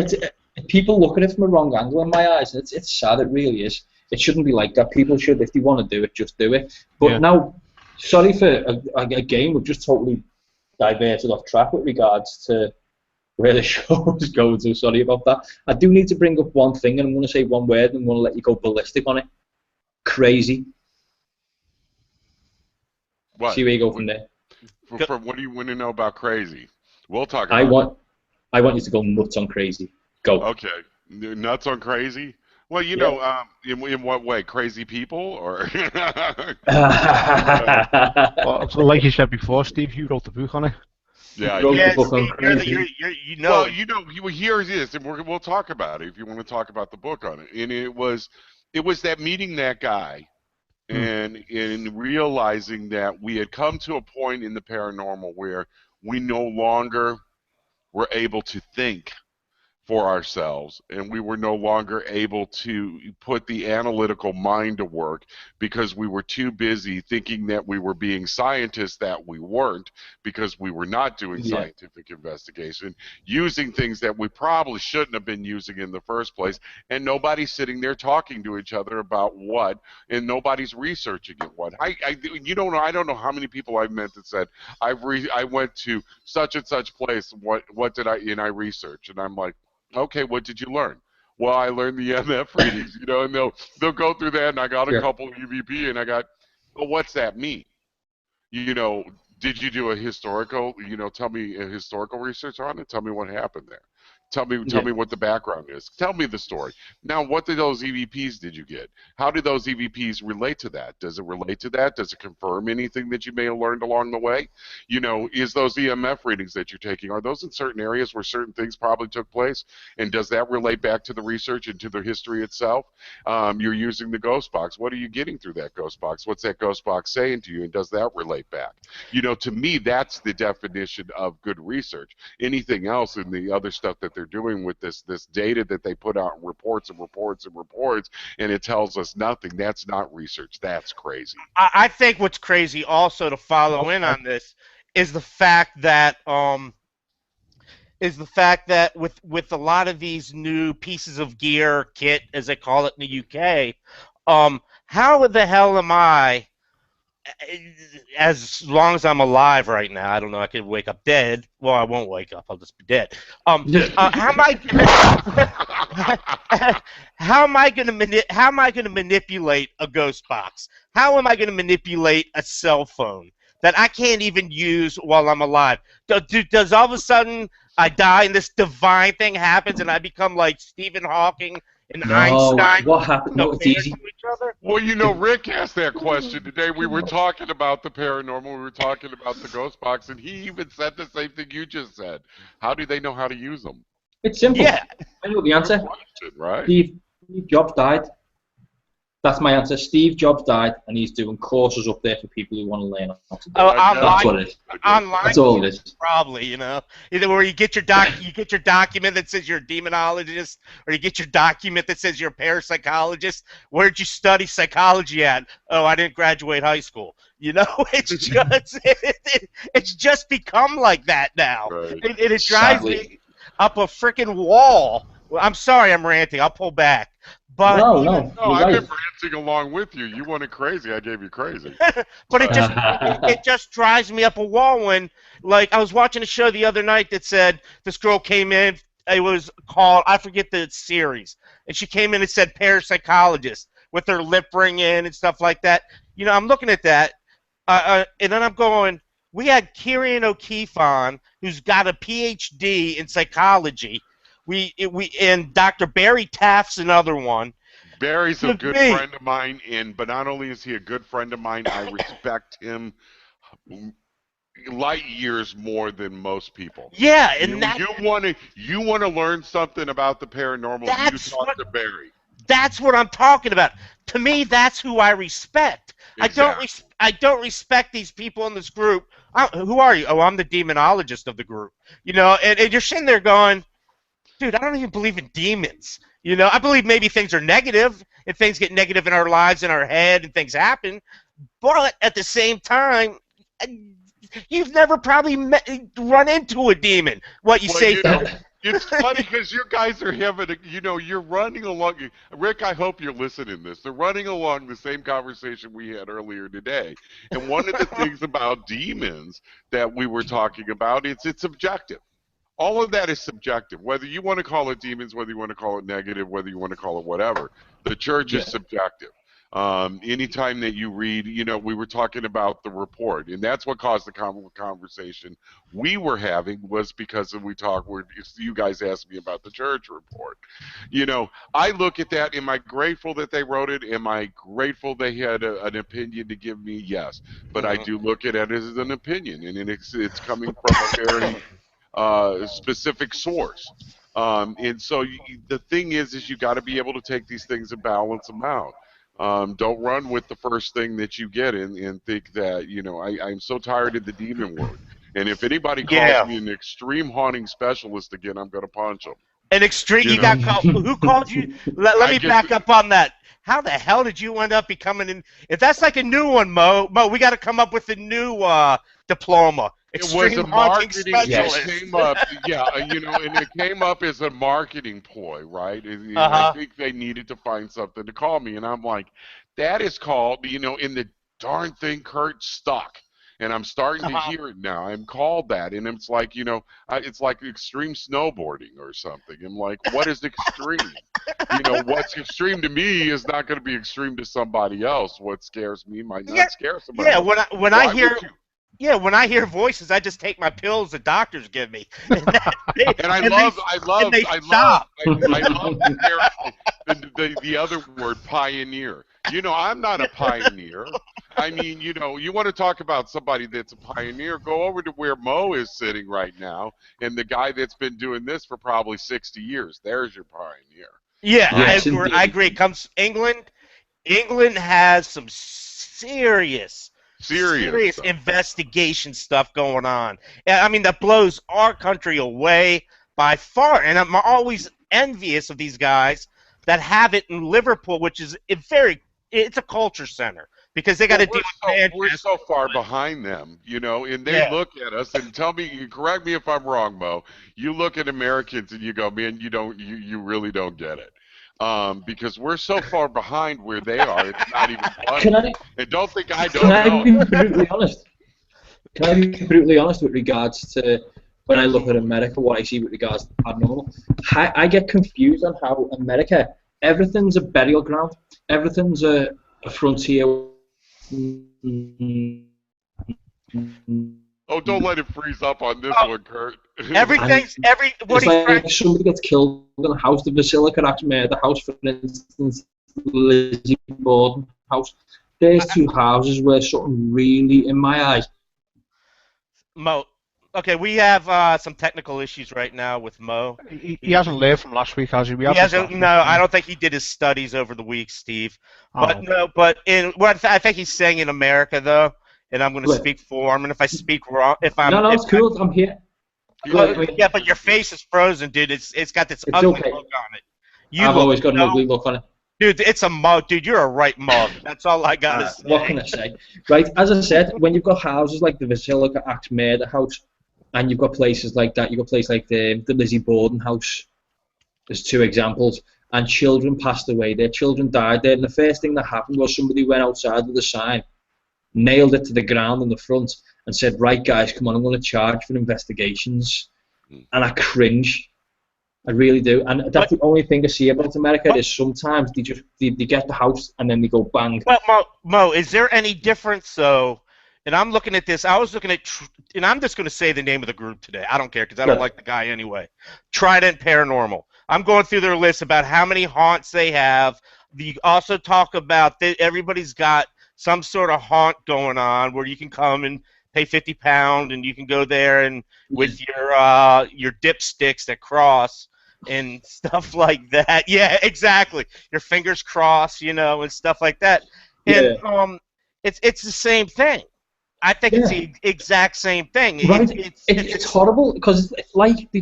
people look at it from a wrong angle in my eyes. It's sad, it really is. It shouldn't be like that. People should, if they want to do it, just do it. But now, sorry for, again, we've just totally diverted off track with regards to where the show is going, so sorry about that. I do need to bring up one thing, and I'm going to say one word, and I'm going to let you go ballistic on it. Crazy. What? See where you go from there. What do you want to know about crazy? We'll talk about I want you to go nuts on crazy. Go. Okay. Nuts on crazy? Well, you know, in what way? Crazy people? Or well, so like you said before, Steve, you wrote the book on it. Yeah, you know. Well, you know, here it is, and we'll talk about it if you want to talk about the book on it. And it was that meeting that guy, and in realizing that we had come to a point in the paranormal where we no longer were able to think for ourselves, and we were no longer able to put the analytical mind to work because we were too busy thinking that we were being scientists that we weren't, because we were not doing scientific investigation, using things that we probably shouldn't have been using in the first place, and nobody's sitting there talking to each other about what, and nobody's researching it what. I don't know how many people I've met that said I went to such and such place, what did I research, and I'm like, okay, what did you learn? Well, I learned the MF readings, you know, and they'll go through that, and I got a couple of EVP, and I got, well, what's that mean? You know, did you do a historical, tell me a historical research on it? Tell me what happened there. Tell me what the background is. Tell me the story. Now, what did those EVPs did you get? How do those EVPs relate to that? Does it relate to that? Does it confirm anything that you may have learned along the way? You know, is those EMF readings that you're taking, are those in certain areas where certain things probably took place? And does that relate back to the research and to the history itself? You're using the ghost box. What are you getting through that ghost box? What's that ghost box saying to you? And does that relate back? You know, to me, that's the definition of good research. Anything else in the other stuff that they're doing with this data that they put out in reports and reports and reports, and it tells us nothing, that's not research. That's crazy. I think what's crazy also, to follow in on this, is the fact that with a lot of these new pieces of gear, kit as they call it in the UK, how the hell am I, as long as I'm alive right now, I don't know, I could wake up dead. Well, I won't wake up, I'll just be dead. How am I going to manipulate a ghost box? How am I going to manipulate a cell phone that I can't even use while I'm alive? Does all of a sudden I die and this divine thing happens and I become like Stephen Hawking and Einstein? What happened? No, it's easy. Well, you know, Rick asked that question today. We were talking about the paranormal. We were talking about the ghost box, and he even said the same thing you just said. How do they know how to use them? It's simple. Yeah. I know the answer. Question, right? Steve Jobs died. That's my answer. Steve Jobs died, and he's doing courses up there for people who want to learn how to do it. That's what it is. Online, that's all it is. Probably, you know, either where you get your document that says you're a demonologist, or you get your document that says you're a parapsychologist. Where'd you study psychology at? Oh, I didn't graduate high school. You know, it's just become like that now. Right. It drives me up a freaking wall. Well, I'm sorry, I'm ranting. I'll pull back. But no, I've been ranting along with you. You wanted crazy, I gave you crazy. But it just drives me up a wall when, like, I was watching a show the other night that said this girl came in. It was called, I forget the series, and she came in and said parapsychologist with her lip ring in and stuff like that. You know, I'm looking at that, and then I'm going, we had Kieran O'Keefe on, who's got a PhD in psychology. And Dr. Barry Taft's another one. Barry's a good friend of mine, but not only is he a good friend of mine, I respect him light years more than most people. Yeah, and you want to learn something about the paranormal, you talk to Barry. That's what I'm talking about. To me, that's who I respect. Exactly. I don't respect these people in this group. Who are you? Oh, I'm the demonologist of the group. You know, and you're sitting there going, dude, I don't even believe in demons. You know, I believe maybe things are negative and things get negative in our lives, in our head, and things happen. But at the same time, you've never probably run into a demon. What you say? You know, it's funny because you guys are having, you're running along. Rick, I hope you're listening to this. They're running along the same conversation we had earlier today. And one of the things about demons that we were talking about, it's subjective. All of that is subjective. Whether you want to call it demons, whether you want to call it negative, whether you want to call it whatever, the church is subjective. Anytime that you read, we were talking about the report, and that's what caused the conversation we were having was because you guys asked me about the church report. I look at that. Am I grateful that they wrote it? Am I grateful they had an opinion to give me? Yes, but I do look at it as an opinion, and it's coming from a very specific source. And so the thing is you got to be able to take these things and balance them out. Don't run with the first thing that you get and think that, I'm so tired of the demon word. And if anybody calls me an extreme haunting specialist again, I'm going to punch them. An extreme? You got called? Who called you? Let me back up on that. How the hell did you end up becoming if that's like a new one, Mo, we got to come up with a new diploma. Extreme it was a marketing. It came up, and it came up as a marketing ploy, right? And I think they needed to find something to call me, and I'm like, that is called, in the darn thing, Kurt, stuck. And I'm starting to hear it now. I'm called that, and it's like, it's like extreme snowboarding or something. I'm like, what is extreme? What's extreme to me is not going to be extreme to somebody else. What scares me might not scare somebody else. When I hear. Yeah, when I hear voices, I just take my pills the doctors give me. I love the other word, pioneer. I'm not a pioneer. I mean, you want to talk about somebody that's a pioneer, go over to where Mo is sitting right now, and the guy that's been doing this for probably 60 years. There's your pioneer. Yeah, I agree. Comes England. England has some serious investigation stuff going on. I mean, that blows our country away by far. And I'm always envious of these guys that have it in Liverpool, which is it's a culture center because they got to deal with we're so far behind them, and they look at us and tell me, correct me if I'm wrong, Mo. You look at Americans and you go, man, you really don't get it. Because we're so far behind where they are, it's not even funny. And don't think I don't know. Can I be brutally honest? Can I be brutally honest with regards to when I look at America, what I see with regards to paranormal? I get confused on how America, everything's a burial ground, everything's a frontier. Oh, don't let it freeze up on this one, Kurt. It's like somebody gets killed in a house, the Basilica Acts murder house, for instance, Lizzie Borden house. There's two houses where something really, in my eyes. Mo, okay, we have some technical issues right now with Mo. He hasn't learned from last week, has he? No, I don't think he did his studies over the week, Steve. But I think he's saying in America though. And I'm going to speak for him. And if I speak wrong, it's cool. I'm here. Yeah, but your face is frozen, dude. It's got this ugly look on it. I've always got an ugly look on it. Dude, it's a mug. Dude, you're a right mug. That's all I got to say. What can I say? Right, as I said, when you've got houses like the Basilica Acts murder house, and you've got places like that, you've got places like the Lizzie Borden house. There's two examples. And children passed away there. Children died there. And the first thing that happened was somebody went outside with a sign, nailed it to the ground in the front and said, right guys, come on, I'm going to charge for investigations. And I cringe. I really do. And that's the only thing I see about America is sometimes they get the house and then they go bang. But Mo, is there any difference though? And I'm looking at this, I was looking at, and I'm just going to say the name of the group today. I don't care because I don't like the guy anyway. Trident Paranormal. I'm going through their list about how many haunts they have. You also talk about everybody's got some sort of haunt going on where you can come and pay £50 and you can go there and with your dipsticks that cross and stuff like that. Yeah, exactly. Your fingers crossed, and stuff like that. And Yeah. it's the same thing. I think it's Yeah. the exact same thing. Right. It's It's horrible because it's like they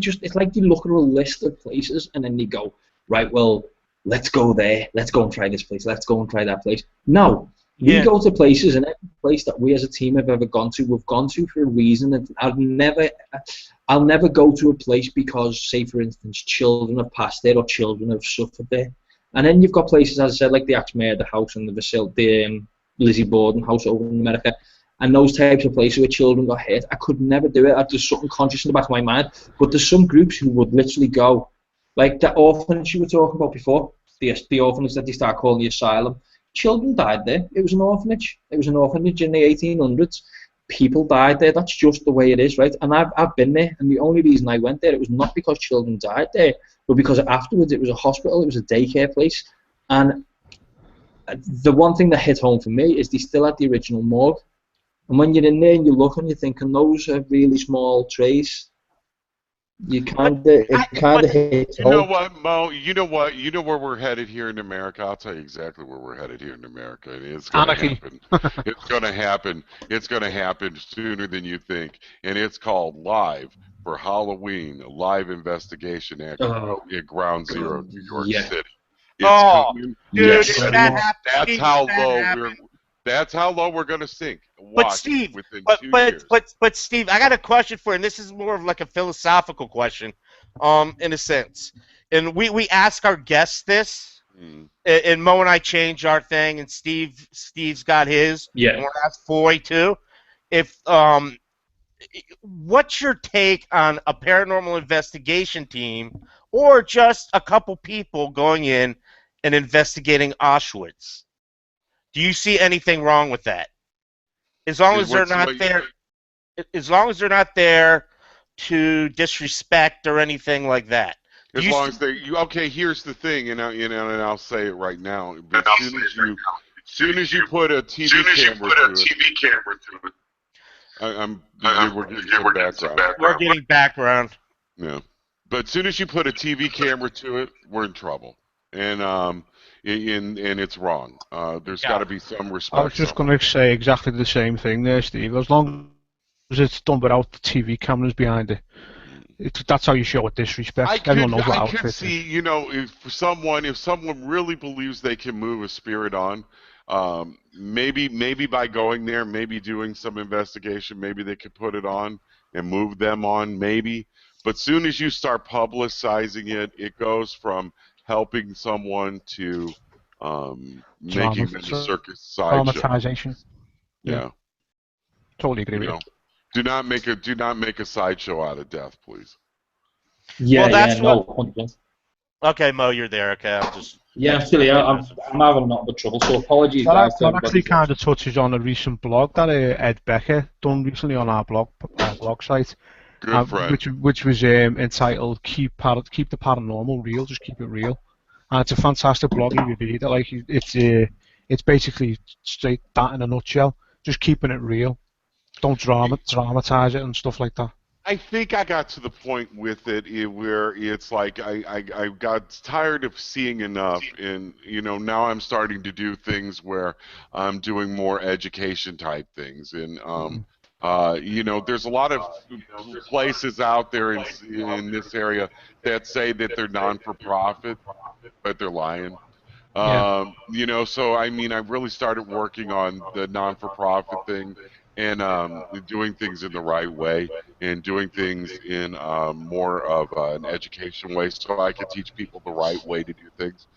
look at a list of places and then they go, right, well, let's go there, let's go and try this place, let's go and try that place. No, we go to places, and every place that we as a team have ever gone to, we've gone to for a reason. And I'll never go to a place because, say for instance, children have passed there or children have suffered there. And then you've got places, as I said, like the Axe Murder House and the Lizzie Borden house over in America, and those types of places where children got hit. I could never do it. There's something conscious in the back of my mind. But there's some groups who would literally go, like that orphanage you were talking about before, the orphanage that they start calling the asylum. Children died there. It was an orphanage. It was an orphanage in the 1800s. People died there. That's just the way it is, right? And I've been there, and the only reason I went there, it was not because children died there, but because afterwards it was a hospital, it was a daycare place. And the one thing that hit home for me is they still had the original morgue. And when you're in there and you look and you're thinking, those are really small trays, you kind of hit home. You know what, Mo? You know where we're headed here in America? I'll tell you exactly where we're headed here in America. And it's going to happen. It's going to happen. It's going to happen sooner than you think. And it's called Live for Halloween, a live investigation at Ground Zero, New York City. It's coming. Dude, That's how low we're going to sink. But Steve, but Steve, I got a question for you, and this is more of like a philosophical question, in a sense. And we ask our guests this, and Mo and I change our thing, and Steve's got his. Yeah. And we'll ask Foy too. What's your take on a paranormal investigation team, or just a couple people going in and investigating Auschwitz? Do you see anything wrong with that? As long as they're not there to disrespect or anything like that. As long as okay, here's the thing, and I'll say it right now. As soon as you put a TV camera to it, we're getting some background. We're getting background. Yeah, but as soon as you put a TV camera to it, we're in trouble, and it's wrong. There's got to be some respect. I was just going to say exactly the same thing there, Steve. As long as it's done without the TV cameras behind it, that's how you show it disrespect. Everyone knows what outfit. I could see, if someone really believes they can move a spirit on, maybe by going there, maybe doing some investigation, maybe they could put it on and move them on, maybe. But soon as you start publicizing it, it goes from helping someone to making it a circus sideshow. Traumatization. Yeah. Totally agree with you. Do not make a sideshow out of death, please. Yeah, well, that's no. 100%. Okay, Mo, you're there. Okay, I'm just. Yeah, actually, I'm having a lot of trouble. So apologies, guys. That actually kind of touches on a recent blog that Ed Becker done recently on our blog site. Good friend. Which was entitled "Keep the Paranormal Real, Just Keep It Real," and it's a fantastic blog. You read it, like it's basically straight that in a nutshell. Just keeping it real. Don't dramatize it and stuff like that. I think I got to the point with it where it's like I got tired of seeing enough, and now I'm starting to do things where I'm doing more education type things, and there's a lot of places out there in this area that say that they're non-for-profit, but they're lying. So I mean, I've really started working on the non-for-profit thing. And doing things in the right way, and doing things in more of an education way, so I can teach people the right way to do things.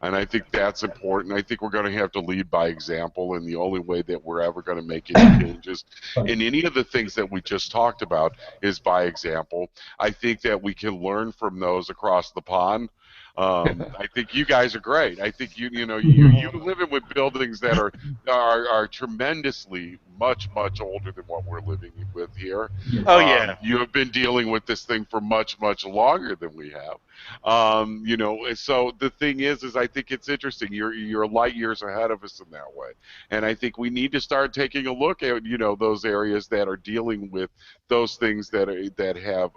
And I think that's important. I think we're going to have to lead by example, and the only way that we're ever going to make any changes in any of the things that we just talked about is by example. I think that we can learn from those across the pond. I think you guys are great. I think you living with buildings that are tremendously much, much older than what we're living with here. Oh yeah. You have been dealing with this thing for much, much longer than we have. So the thing is I think it's interesting. You're light years ahead of us in that way, and I think we need to start taking a look at those areas that are dealing with those things that have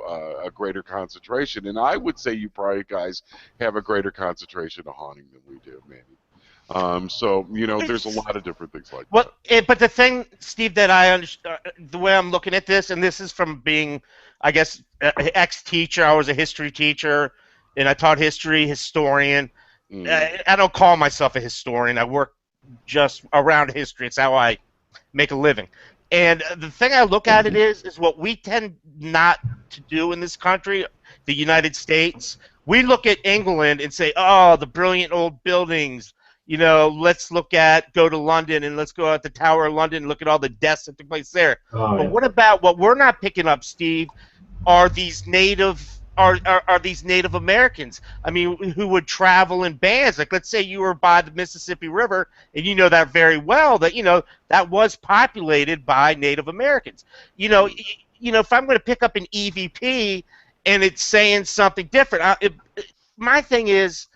a greater concentration. And I would say you probably guys have a greater concentration of haunting than we do, maybe. There's a lot of different things like that. But the thing, Steve, that I understand, the way I'm looking at this, and this is from being, I guess, an ex-teacher. I was a history teacher, and I taught history, historian. I don't call myself a historian. I work just around history. It's how I make a living. And the thing I look at it is what we tend not to do in this country, the United States. We look at England and say, oh, the brilliant old buildings. Let's go to London and let's go out the Tower of London and look at all the deaths that took place there. Oh, but what about what we're not picking up, Steve? Are these Native Americans? I mean, who would travel in bands? Like, let's say you were by the Mississippi River, and you know that very well that that was populated by Native Americans. If I'm going to pick up an EVP and it's saying something different, my thing is,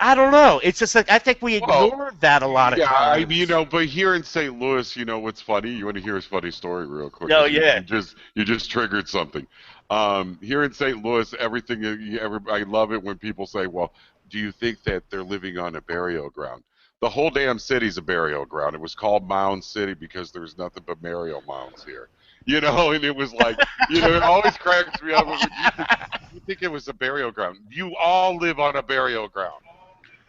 I don't know. It's just like I think we ignore that a lot of times. Yeah, but here in St. Louis, what's funny? You want to hear a funny story real quick? No, yeah. You just triggered something. Here in St. Louis, I love it when people say, "Well, do you think that they're living on a burial ground?" The whole damn city's a burial ground. It was called Mound City because there's nothing but burial mounds here. And it was like, it always cracks me up. You think it was a burial ground? You all live on a burial ground.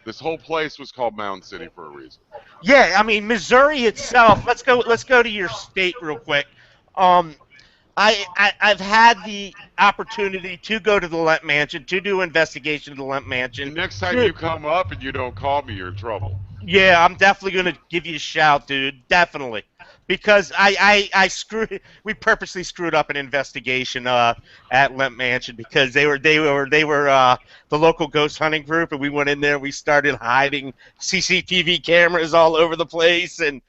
This whole place was called Mound City for a reason. Yeah, I mean Missouri itself. Let's go to your state real quick. I've had the opportunity to go to the Lemp Mansion to do investigation of the Lemp Mansion. Next time you come up and you don't call me, you're in trouble. Yeah, I'm definitely gonna give you a shout, dude. Definitely, because we purposely screwed up an investigation at Lemp Mansion because they were the local ghost hunting group, and we went in there and we started hiding CCTV cameras all over the place, and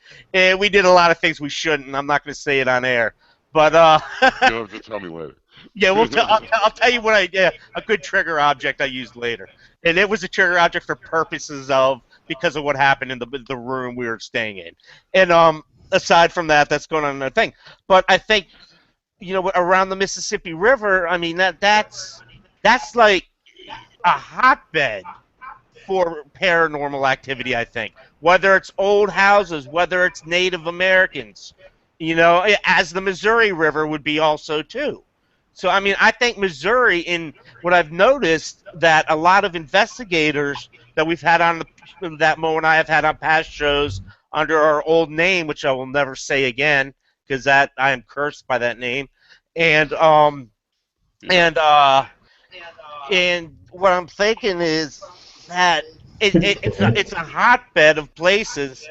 we did a lot of things we shouldn't. I'm not gonna say it on air, but you'll have to tell me later. Yeah, I'll tell you what a good trigger object I used later, and it was a trigger object for purposes of because of what happened in the room we were staying in, and aside from that, that's going on another thing. But I think around the Mississippi River, I mean that's like a hotbed for paranormal activity. I think whether it's old houses, whether it's Native Americans, as the Missouri River would be also too. So, I mean, I think Missouri, in what I've noticed, that a lot of investigators that we've had that Mo and I have had on past shows under our old name, which I will never say again, because I am cursed by that name, and what I'm thinking is that it's a hotbed of places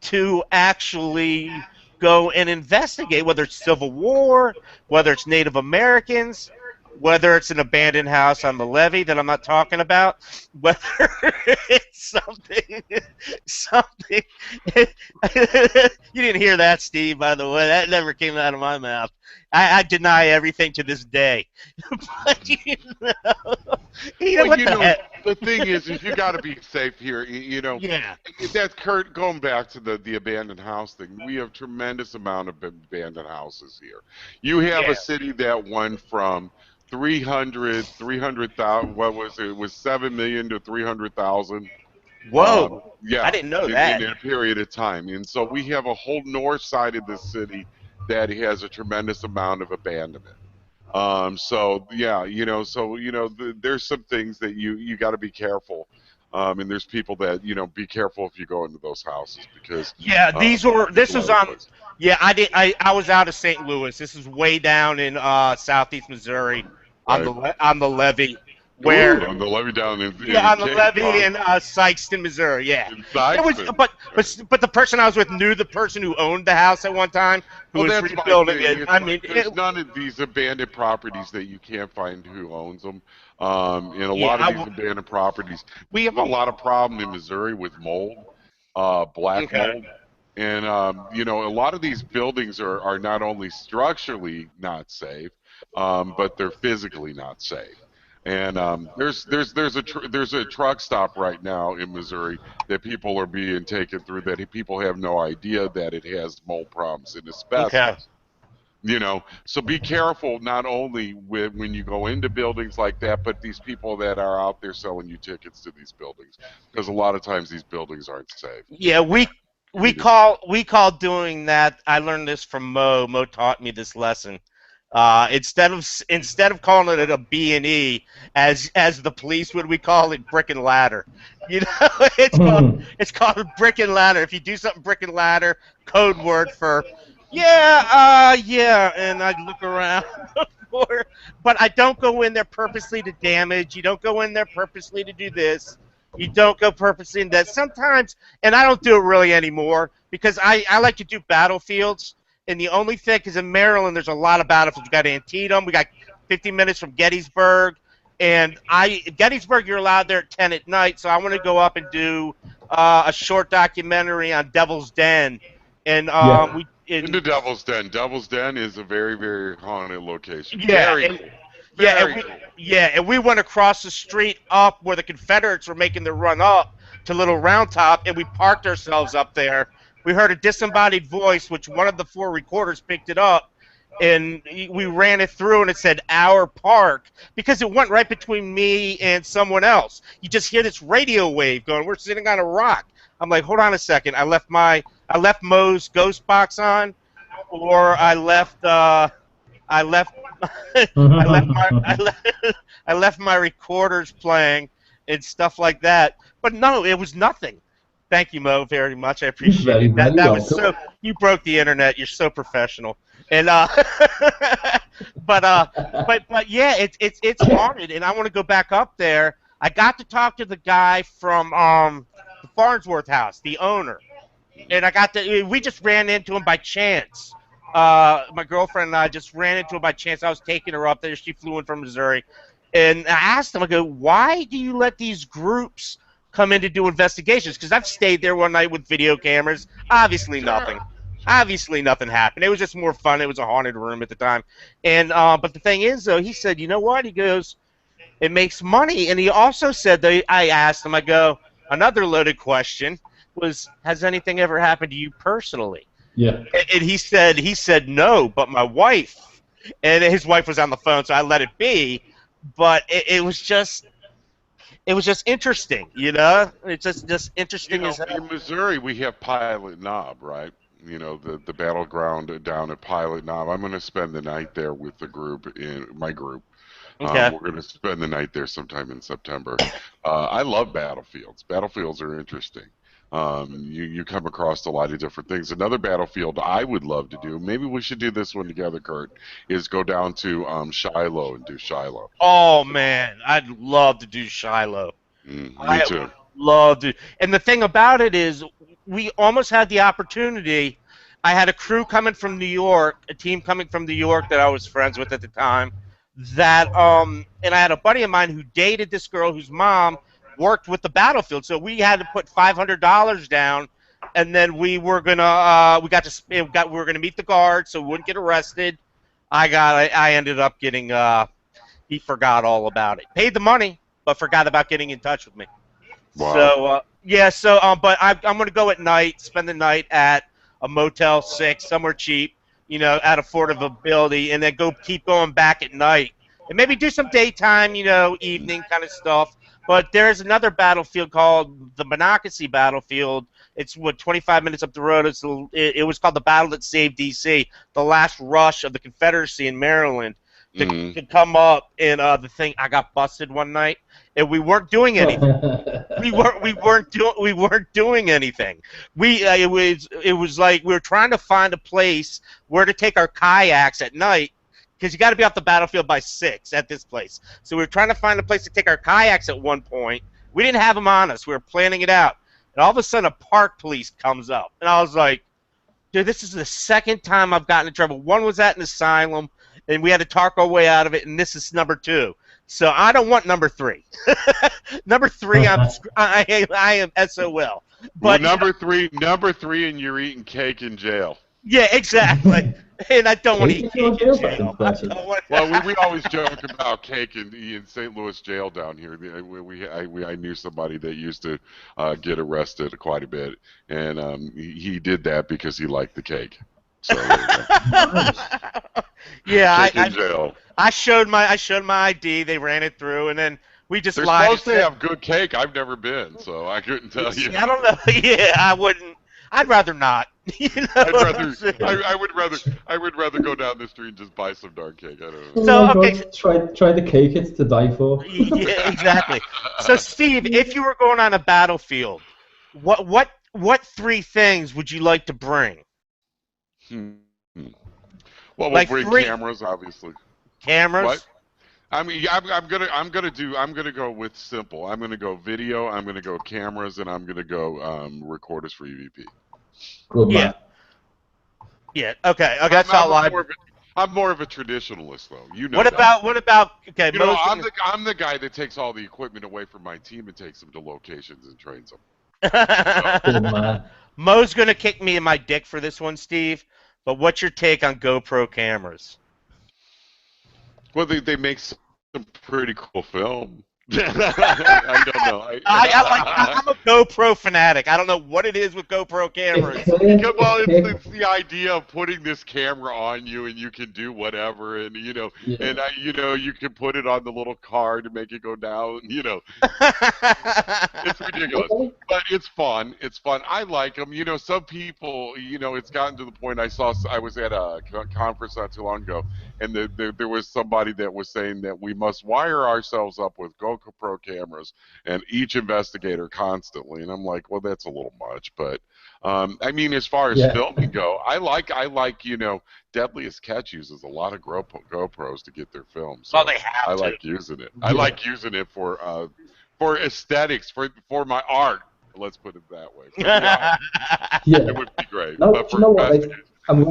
to actually go and investigate, whether it's Civil War, whether it's Native Americans, whether it's an abandoned house on the levee that I'm not talking about, whether it's something. You didn't hear that, Steve, by the way. That never came out of my mouth. I deny everything to this day. But the thing is you got to be safe here. Yeah. That's Kurt. Going back to the abandoned house thing, we have tremendous amount of abandoned houses here. You have a city that went from 300,000. What was it? It was 7 million to 300,000. Whoa! Yeah, I didn't know that. In a period of time, and so we have a whole north side of the city that has a tremendous amount of abandonment. There's some things that you got to be careful. And there's people that be careful if you go into those houses because this was on. Yeah, I was out of St. Louis. This is way down in southeast Missouri on the levee. Where on the levee down in on the levee in Sikeston, Missouri. Yeah, it was, but the person I was with knew the person who owned the house at one time who was rebuilding it. I mean, there's none of these abandoned properties that you can't find who owns them. In a lot of these abandoned properties, we have a lot of problem in Missouri with mold, black mold. And you know, a lot of these buildings are not only structurally not safe, but they're physically not safe. And there's a truck stop right now in Missouri that people are being taken through that people have no idea that it has mold problems and Okay. asbestos. You know, so be careful not only with when you go into buildings like that, but these people that are out there selling you tickets to these buildings, because a lot of times these buildings aren't safe. Yeah, we call doing that. I learned this from Mo. Mo taught me this lesson. Instead of calling it a B&E, as the police would, we call it brick and ladder. You know, it's called brick and ladder. If you do something brick and ladder, code word for yeah, and I look around for, but I don't go in there purposely to damage. You don't go in there purposely to do this. You don't go purposely in that. Sometimes, and I don't do it really anymore because I like to do battlefields. And the only thing, because in Maryland, there's a lot of battlefields. We got Antietam. We got 50 minutes from Gettysburg. And Gettysburg, you're allowed there at 10 at night. So I want to go up and do a short documentary on Devil's Den. And Into Devil's Den. Devil's Den is a very, very haunted location. Yeah, Very cool. Very cool. And we went across the street up where the Confederates were making their run up to Little Round Top, and we parked ourselves up there. We heard a disembodied voice, which one of the 4 recorders picked it up, and we ran it through, and it said "Our Park" because it went right between me and someone else. You just hear this radio wave going. We're sitting on a rock. I'm like, hold on a second. I left Mo's ghost box on, or I left I left my recorders playing and stuff like that. But no, it was nothing. Thank you, Mo, very much. I appreciate it. That was so. You broke the internet. You're so professional. And but yeah, it's haunted, and I want to go back up there. I got to talk to the guy from the Farnsworth house, the owner, and we just ran into him by chance. My girlfriend and I just ran into her by chance. I was taking her up there. She flew in from Missouri. And I asked him, I go, why do you let these groups come in to do investigations? Because I've stayed there one night with video cameras. Obviously nothing. Obviously nothing happened. It was just more fun. It was a haunted room at the time. And but the thing is, though, he said, you know what? He goes, it makes money. And he also said, that I asked him, I go, another loaded question was, has anything ever happened to you personally? Yeah. And he said no, but my wife, and his wife was on the phone, so I let it be. But it was just interesting, you know. It's just interesting. You know, in Missouri, we have Pilot Knob, right? You know, the battleground down at Pilot Knob. I'm going to spend the night there with the group in my group. Okay. We're going to spend the night there sometime in September. I love battlefields. Battlefields are interesting. You come across a lot of different things. Another battlefield I would love to do, maybe we should do this one together, Kurt, is go down to Shiloh and do Shiloh. Oh, man, I'd love to do Shiloh. Me too. Love to. And the thing about it is, we almost had the opportunity. I had a crew coming from New York, a team coming from New York that I was friends with at the time, and I had a buddy of mine who dated this girl whose mom worked with the battlefield, so we had to put $500 down, and then we were gonna we were gonna meet the guard so we wouldn't get arrested. I ended up getting he forgot all about it. Paid the money, but forgot about getting in touch with me. Wow. So but I'm gonna go at night, spend the night at a Motel 6 somewhere cheap, you know, at affordability, and then keep going back at night, and maybe do some daytime, you know, evening kind of stuff. But there's another battlefield called the Monocacy Battlefield. It's 25 minutes up the road. It was called the Battle that Saved D.C., the last rush of the Confederacy in Maryland to come up. And the thing, I got busted one night, and we weren't doing anything. we weren't doing anything. It was like we were trying to find a place where to take our kayaks at night, because you got to be off the battlefield by 6 at this place. So we were trying to find a place to take our kayaks at one point. We didn't have them on us. We were planning it out. And all of a sudden, a park police comes up. And I was like, dude, this is the second time I've gotten in trouble. One was at an asylum, and we had to talk our way out of it, and this is number 2. So I don't want number 3. Number 3, I am SOL. Well, number three, and you're eating cake in jail. Yeah, exactly. And I don't want to eat cake in jail. Well, we always joke about cake in St. Louis jail down here. I knew somebody that used to get arrested quite a bit, and he did that because he liked the cake. So yeah, cake in jail. I showed my ID. They ran it through, and then we just They're lied. supposed to have good cake. I've never been, so I couldn't tell you. I don't know. Yeah, I wouldn't. I'd rather not. You know I would rather go down the street and just buy some darn cake. I don't know. So okay, try the cake. It's to die for. Yeah, exactly. So Steve, if you were going on a battlefield, what three things would you like to bring? Well, we'll bring cameras, obviously. Cameras. What? I mean, I'm gonna go with simple. I'm gonna go video. I'm gonna go cameras, and I'm gonna go recorders for EVP. Good man. Yeah. Okay. That's all I'm more of a traditionalist, though. You know. What about? Okay. You know, I'm the guy that takes all the equipment away from my team and takes them to locations and trains them. Good man. Mo's gonna kick me in my dick for this one, Steve. But what's your take on GoPro cameras? Well, they make some pretty cool film. I don't know. I'm a GoPro fanatic. I don't know what it is with GoPro cameras. Well, it's the idea of putting this camera on you and you can do whatever, and you can put it on the little car to make it go down. It's ridiculous, but it's fun. It's fun. I like them. Some people, it's gotten to the point. I was at a conference not too long ago, and there was somebody that was saying that we must wire ourselves up with GoPro cameras and each investigator constantly, and I'm like, well, that's a little much, but I mean, as far as filming go, I like Deadliest Catch uses a lot of GoPros to get their films. So they have I like using it. I like using it for aesthetics, for my art. Let's put it that way. It would be great. No, but you know what? I'm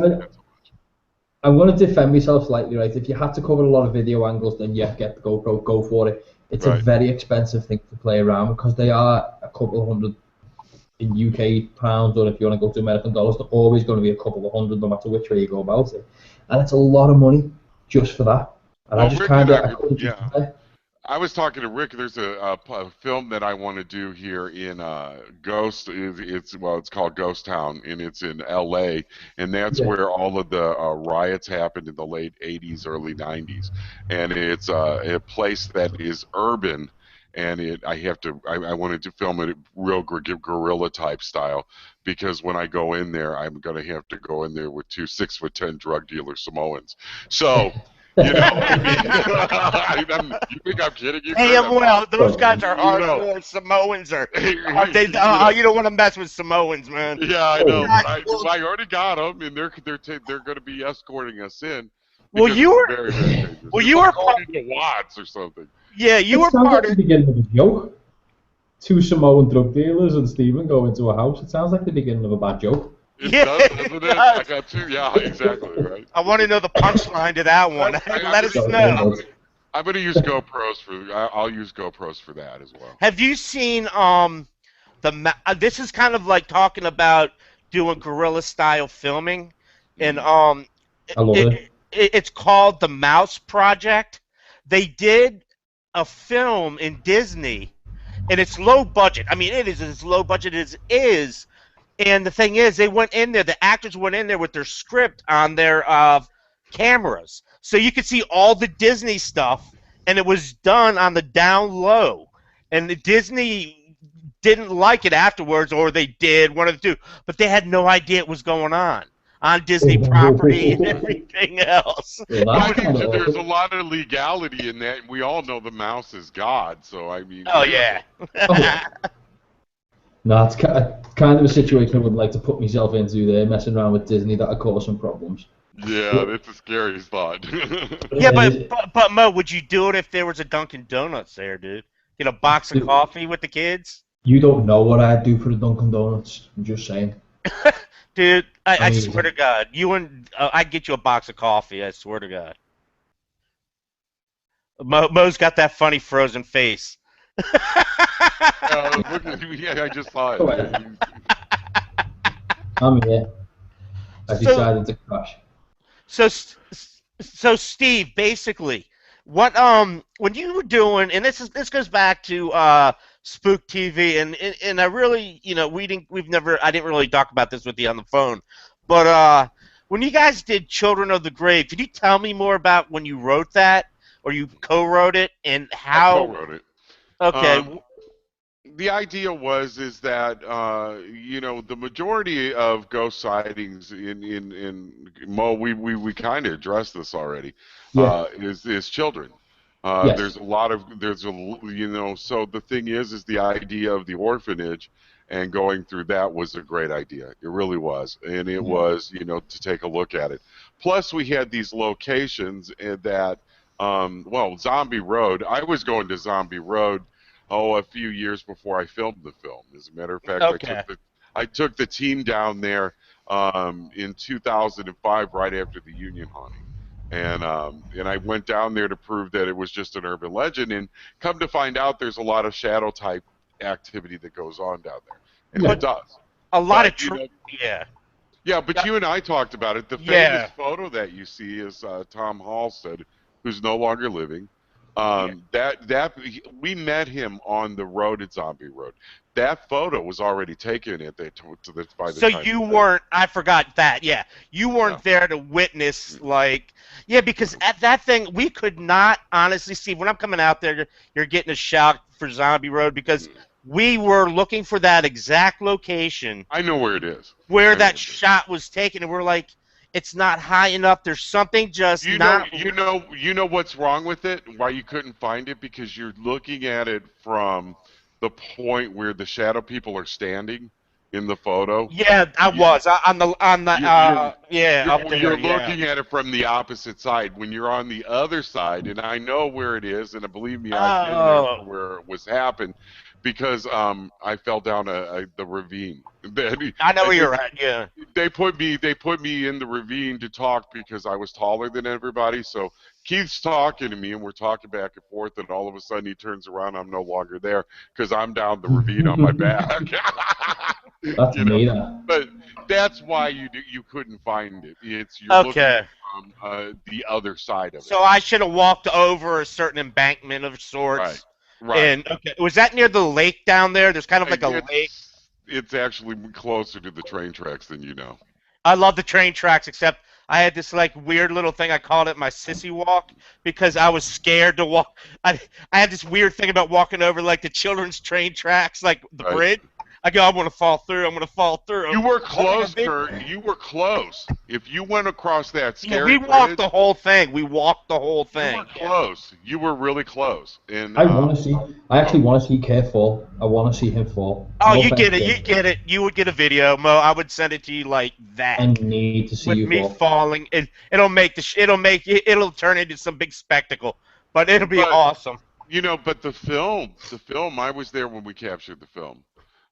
gonna defend myself slightly, right? If you had to cover a lot of video angles, then get the GoPro, go for it. It's a very expensive thing to play around because they are a couple of hundred in UK pounds, or if you want to go to American dollars, they're always going to be a couple of hundred no matter which way you go about it. And it's a lot of money just for that. And I just kind of... I was talking to Rick. There's a film that I want to do here in Ghost. It's called Ghost Town, and it's in L.A. And that's where all of the riots happened in the late '80s, early '90s. And it's a place that is urban, and I wanted to film it real guerrilla type style, because when I go in there, I'm gonna have to go in there with 2 6'10" drug dealer Samoans. So. You think I'm kidding you? Hey, well, those guys are hardcore. Samoans are. You don't want to mess with Samoans, man. Yeah, I know. I already got them, and they're going to be escorting us in. Well, you were. Very, very you were part of the Watts or something. Yeah, you were part of the beginning of a joke. 2 Samoan drug dealers and Stephen go into a house. It sounds like the beginning of a bad joke. It does, doesn't it? I got 2. Yeah, exactly, right. I want to know the punchline to that one. Let us know. I'm going to use GoPros I'll use GoPros for that as well. Have you seen this is kind of like talking about doing guerrilla style filming, and I love it. It's called the Mouse Project. They did a film in Disney, and it's low budget. I mean, it is as low budget as is. And the thing is, they went in there, the actors went in there with their script on their cameras. So you could see all the Disney stuff, and it was done on the down low. And the Disney didn't like it afterwards, or they did, one of the two. But they had no idea it was going on Disney property and everything else. I think there's a lot of legality in that. We all know the mouse is God, so I mean... Oh, yeah. No, it's kind of a situation I wouldn't like to put myself into there, messing around with Disney. That would cause some problems. Yeah, that's a scary thought. Yeah, but Mo, would you do it if there was a Dunkin' Donuts there, dude? Get a box of coffee with the kids? You don't know what I'd do for the Dunkin' Donuts. I'm just saying. Dude, I swear to God, I'd get you a box of coffee. I swear to God. Mo's got that funny frozen face. Look at yeah, I just saw Go it. ahead. I'm here. I So, decided to crash. so, so, Steve, basically, what when you were doing, and this goes back to Spook TV, and I really, I didn't really talk about this with you on the phone, but when you guys did Children of the Grave, could you tell me more about when you wrote that or you co-wrote it and I how? co-wrote it. Okay, Um, the idea is that the majority of ghost sightings in Mo, we kind of addressed this already, Yeah. is children. Yes. There's a lot of so the thing is the idea of the orphanage and going through that was a great idea. It really was, and it Yeah. was to take a look at it. Plus we had these locations that Zombie Road. I was going to Zombie Road a few years before I filmed the film. As a matter of fact, okay. I took the team down there in 2005, right after the Union haunting, and I went down there to prove that it was just an urban legend. And come to find out, there's a lot of shadow type activity that goes on down there, and it Yeah. But does. a lot of But you know, yeah, yeah, but you and I talked about it. The famous yeah, photo that you see is Tom Halstead, who's no longer living. yeah. That we met him on the road at Zombie Road. That photo was already taken by the So time you we filmed. weren't, I forgot that, yeah. You weren't No. there to witness, like, yeah, because at that thing, we could not honestly see, when I'm coming out there, you're getting a shout for Zombie Road because we were looking for that exact location I know where it is. where I know that where it is. shot was taken, and we're like, it's not high enough. There's something just not. You know what's wrong with it? Why you couldn't find it? Because you're looking at it from the point where the shadow people are standing in the photo. Yeah, I You, was on the you're yeah, up there, you're yeah. looking at it from the opposite side. When you're on the other side, and I know where it is, and believe me, I've been there Oh, for where it was happened, because I fell down the ravine. Then I know and where you're at, yeah. they put me in the ravine to talk because I was taller than everybody. So Keith's talking to me, and we're talking back and forth, and all of a sudden he turns around. I'm no longer there because I'm down the ravine on my back. That's you know, me. That. but that's why you couldn't find it. It's you're looking Okay. from the other side of it. So I should have walked over a certain embankment of Right, sorts. right. And okay, was that near the lake down there? There's kind of like a lake. It's actually closer to the train tracks than you know. I love the train tracks, except I had this like weird little thing. I called it my sissy walk because I was scared to walk. I had this weird thing about walking over like the children's train tracks, like the Right. bridge. I go, I'm gonna fall through. I'm gonna fall through. You were One thing I close, did- Kurt. You were close. If you went across that Yeah, scary we walked bridge, the whole thing. We walked the whole you were thing. Yeah. close. You were really close. And I want to see. I actually oh, want to see Kurt fall. I want to see him fall. Oh, No you offense, get it. You Kurt. get it. You would get a video, Mo. I would send it to you like I that. need to see With you me fall. falling, it'll turn into some big spectacle, but it'll be but awesome. but the film, I was there when we captured the film.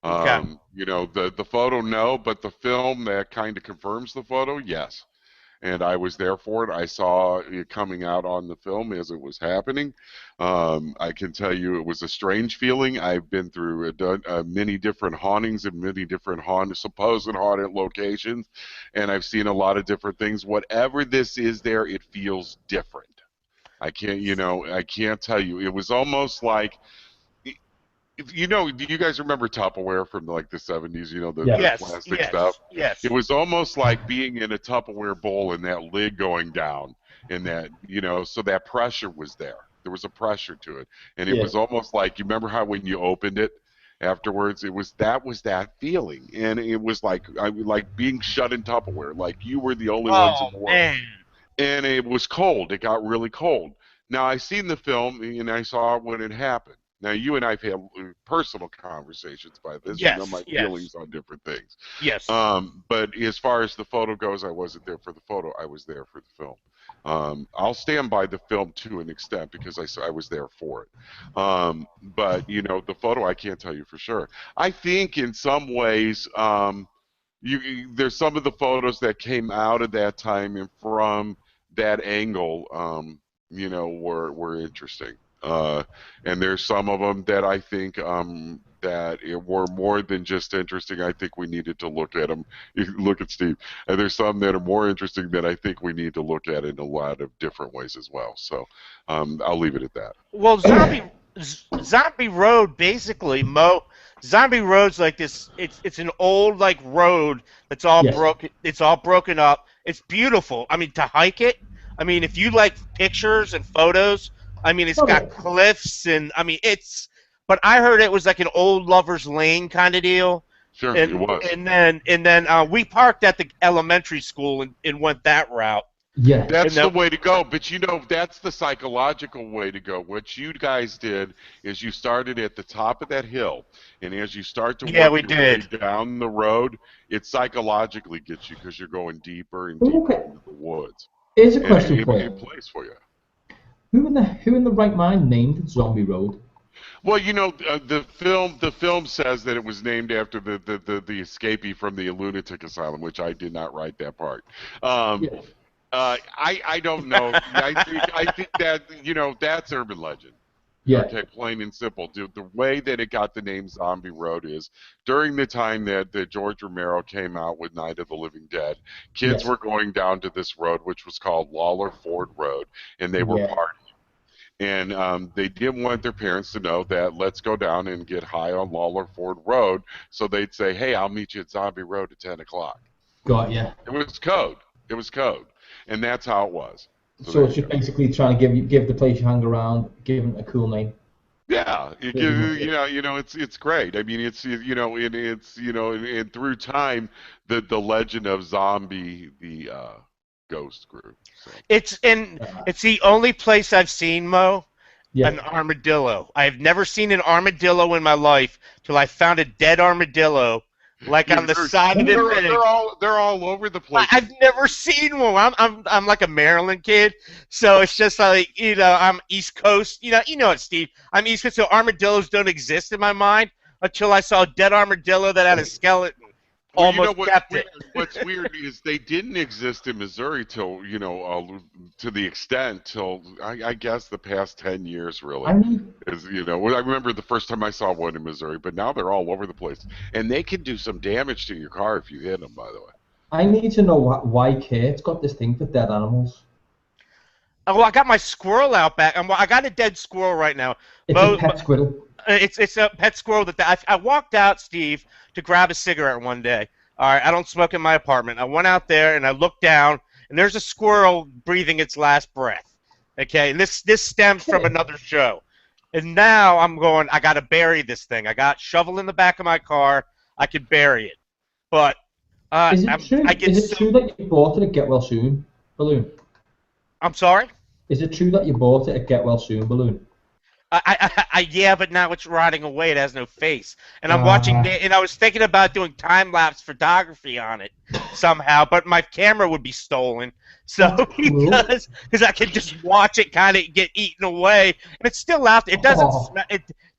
Okay. The photo, no, but the film that kind of confirms the photo, yes. And I was there for it. I saw it coming out on the film as it was happening. I can tell you it was a strange feeling. I've been through many different hauntings and many different supposed haunted locations, and I've seen a lot of different things. Whatever this is there, it feels different. I can't tell you. It was almost like, do you guys remember Tupperware from like the 70s? Yeah. The Yes. plastic stuff. Yes. Yes. It was almost like being in a Tupperware bowl and that lid going down, and so that pressure was there. There was a pressure to it, and it Yeah. was almost like, you remember how when you opened it afterwards, was that feeling, and it was like being shut in Tupperware, like you were the only ones in Oh the world, man. and it was cold. It got really cold. Now I seen the film and I saw when it happened. Now you and I've had personal conversations by this. You know Yes. my Yes. feelings on different things. Yes. But as far as the photo goes, I wasn't there for the photo. I was there for the film. I'll stand by the film to an extent because I was there for it. But the photo, I can't tell you for sure. I think in some ways, there's some of the photos that came out of that time and from that angle, were interesting. And there's some of them that I think that it were more than just interesting. I think we needed to look at them. You look at Steve, and there's some that are more interesting that I think we need to look at in a lot of different ways as well. So I'll leave it at that. Well, Zombie Road, basically, Zombie Road's like this. It's an old like road that's all broken. It's all broken up. It's beautiful. I mean, to hike it. I mean, if you like pictures and photos, I mean, it's got cliffs and I mean, it's. But I heard it was like an old lovers lane kind of deal. Sure, and, it was. And then we parked at the elementary school and went that route. Yeah, that's the way to go. But you know, that's the psychological way to go. What you guys did is you started at the top of that hill, and as you start to work your way down the road, it psychologically gets you because you're going deeper and deeper into the woods. Here's a question for you. It plays for you. Who in the right mind named Zombie Road? Well, you know, the film says that it was named after the escapee from the lunatic asylum, which I did not write that part. I don't know. I think that, you know, that's urban legend. Yeah. Okay, plain and simple. The way that it got the name Zombie Road is during the time that George Romero came out with Night of the Living Dead, kids were going down to this road, which was called Lawler Ford Road, and they were partying. And they didn't want their parents to know that let's go down and get high on Lawler Ford Road, so they'd say, hey, I'll meet you at Zombie Road at 10 o'clock. Got ya. It was code. It was code. And that's how it was. So it's just basically trying to give the place you hang around, give it a cool name. Yeah, it's great. I mean, and through time, the legend of Zombie, the ghost grew. So. It's the only place I've seen an armadillo. I've never seen an armadillo in my life till I found a dead armadillo. Like on the side of it, they're all over the place. I've never seen one. I'm like a Maryland kid, so it's just like I'm East Coast. You know it, Steve. I'm East Coast, so armadillos don't exist in my mind until I saw a dead armadillo that had a skeleton. Well, what's weird is they didn't exist in Missouri till to the extent till I guess the past 10 years really. I remember the first time I saw one in Missouri, but now they're all over the place, and they can do some damage to your car if you hit them. By the way, I need to know why Kate's got this thing for dead animals. Well, I got my squirrel out back. I got a dead squirrel right now. It's a pet squirrel. It's a pet squirrel that I walked out, Steve, to grab a cigarette one day. All right, I don't smoke in my apartment. I went out there and I looked down, and there's a squirrel breathing its last breath. Okay, and this stems from another show. And now I'm going, I got to bury this thing. I got shovel in the back of my car. I could bury it. But is it true that you bought it at Get Well Soon balloon? I'm sorry? Is it true that you bought it at Get Well Soon balloon? Yeah, but now it's rotting away. It has no face. And I'm watching, and I was thinking about doing time-lapse photography on it somehow, but my camera would be stolen. So because I could just watch it kind of get eaten away, and it's still out there. It doesn't smell.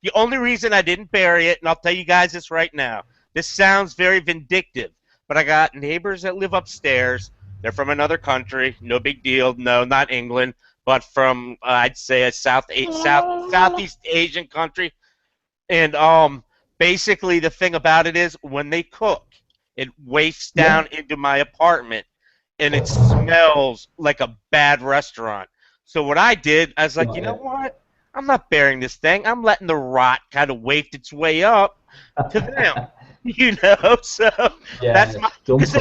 The only reason I didn't bury it, and I'll tell you guys this right now. This sounds very vindictive, but I got neighbors that live upstairs. They're from another country. No big deal. No, not England. But from I'd say a Southeast Asian country, and basically the thing about it is when they cook, it wafts down into my apartment, and it smells like a bad restaurant. So what I did, I was like, you know what? I'm not burying this thing. I'm letting the rot kind of waft its way up to them, So that's my because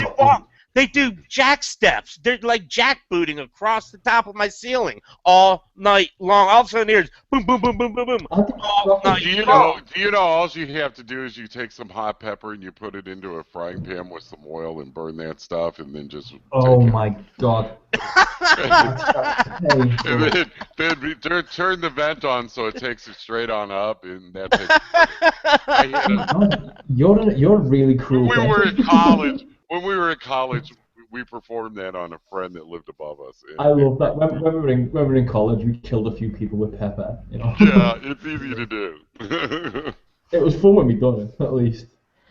they do jack steps. They're like jackbooting across the top of my ceiling all night long. All of a sudden, there's boom, boom, boom, boom, boom, boom. All night long. Do you know all you have to do is you take some hot pepper and you put it into a frying pan with some oil and burn that stuff, and then just my God. And then turn the vent on so it takes it straight on up, and that takes You're really cruel. When we were in college, we performed that on a friend that lived above us. I love that. When we were in college, we killed a few people with pepper. Yeah, it's easy to do. It was fun when we done it, at least.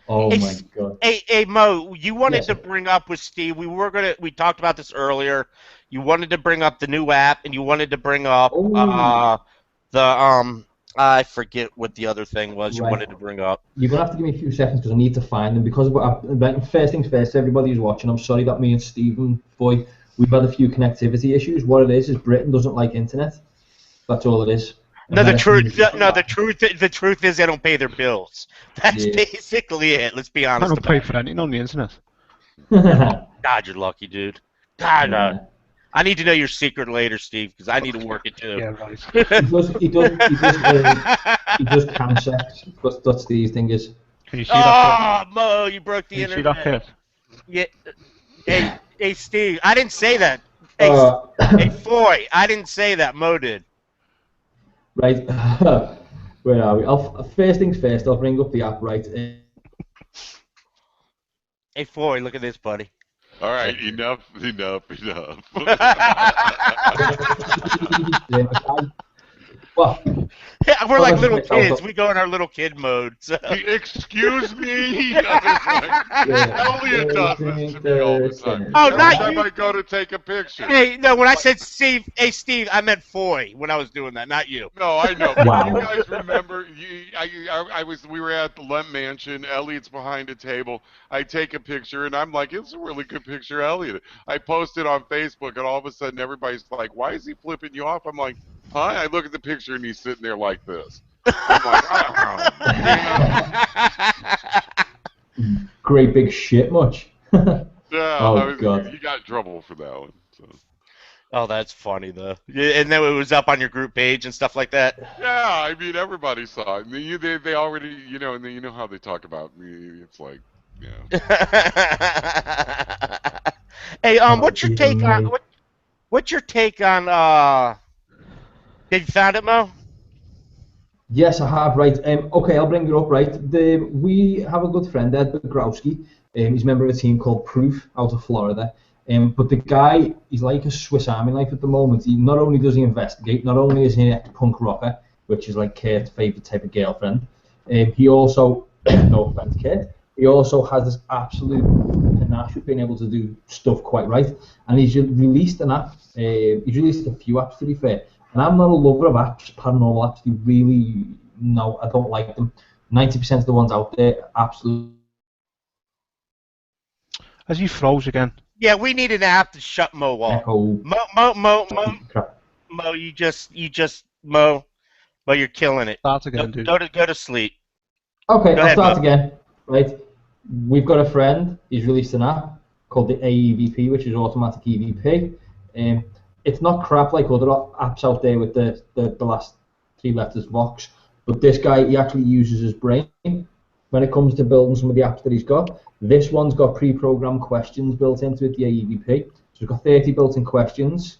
Oh my God. Hey Mo, you wanted to bring up with Steve. We talked about this earlier. You wanted to bring up the new app, and you wanted to bring up I forget what the other thing was you wanted to bring up. You're going to have to give me a few seconds because I need to find them. Because first things first, everybody who's watching, I'm sorry that me and Stephen, boy, we've had a few connectivity issues. What it is Britain doesn't like internet. That's all it is. No, the truth is they don't pay their bills. That's basically it. Let's be honest. I don't pay for anything on the internet. God, you're lucky, dude. God, I need to know your secret later, Steve, because I need to work it too. Yeah, right. he does cam sex. That's the thing is. Can you see that? Oh, Mo, you broke the internet. See that kid? Yeah. Hey, Steve, I didn't say that. Hey, Foy, I didn't say that. Mo did. Right. Where are we? First things first, I'll bring up the app, right? Hey, Foy, look at this, buddy. All right, enough. What? We're like little kids. We go in our little kid mode. So. Excuse me. Elliot does this to me all the time. Oh, Every time I go to take a picture. Hey, no, when I said Steve, I meant Foy when I was doing that, not you. No, I know. Wow. You guys remember? We were at the Lem Mansion. Elliot's behind a table. I take a picture, and I'm like, it's a really good picture, Elliot. I post it on Facebook, and all of a sudden, everybody's like, why is he flipping you off? I'm like, huh? I look at the picture and he's sitting there like this. I'm like, Great big shit much. Yeah, God. You got in trouble for that one. So. Oh, that's funny though. And then it was up on your group page and stuff like that. Yeah, I mean everybody saw it. I mean, they already, and you know how they talk about me. It's like, Hey, what's your take on what's your take on Have you found it, Mo? Yes, I have, right. Okay, I'll bring it up, right. We have a good friend, Ed Growski. He's a member of a team called Proof out of Florida. But the guy, he's like a Swiss Army knife at the moment. Not only does he investigate, not only is he a punk rocker, which is like Kurt's favourite type of girlfriend, he also, no offence, Kurt, he also has this absolute panache of being able to do stuff quite right. And he's released an app. He's released a few apps, to be fair. And I'm not a lover of apps, paranormal apps. I don't like them. 90% of the ones out there, absolutely. As you froze again. Yeah, we need an app to shut Mo off. Mo, you just Mo, you're killing it. Start again, dude. Go to sleep. Okay, I'll start again. Right, we've got a friend. He's released an app called the AEVP, which is automatic EVP. It's not crap like other apps out there with the last three letters Vox, but this guy, he actually uses his brain when it comes to building some of the apps that he's got. This one's got pre-programmed questions built into it, the AEVP. So it's got 30 built-in questions.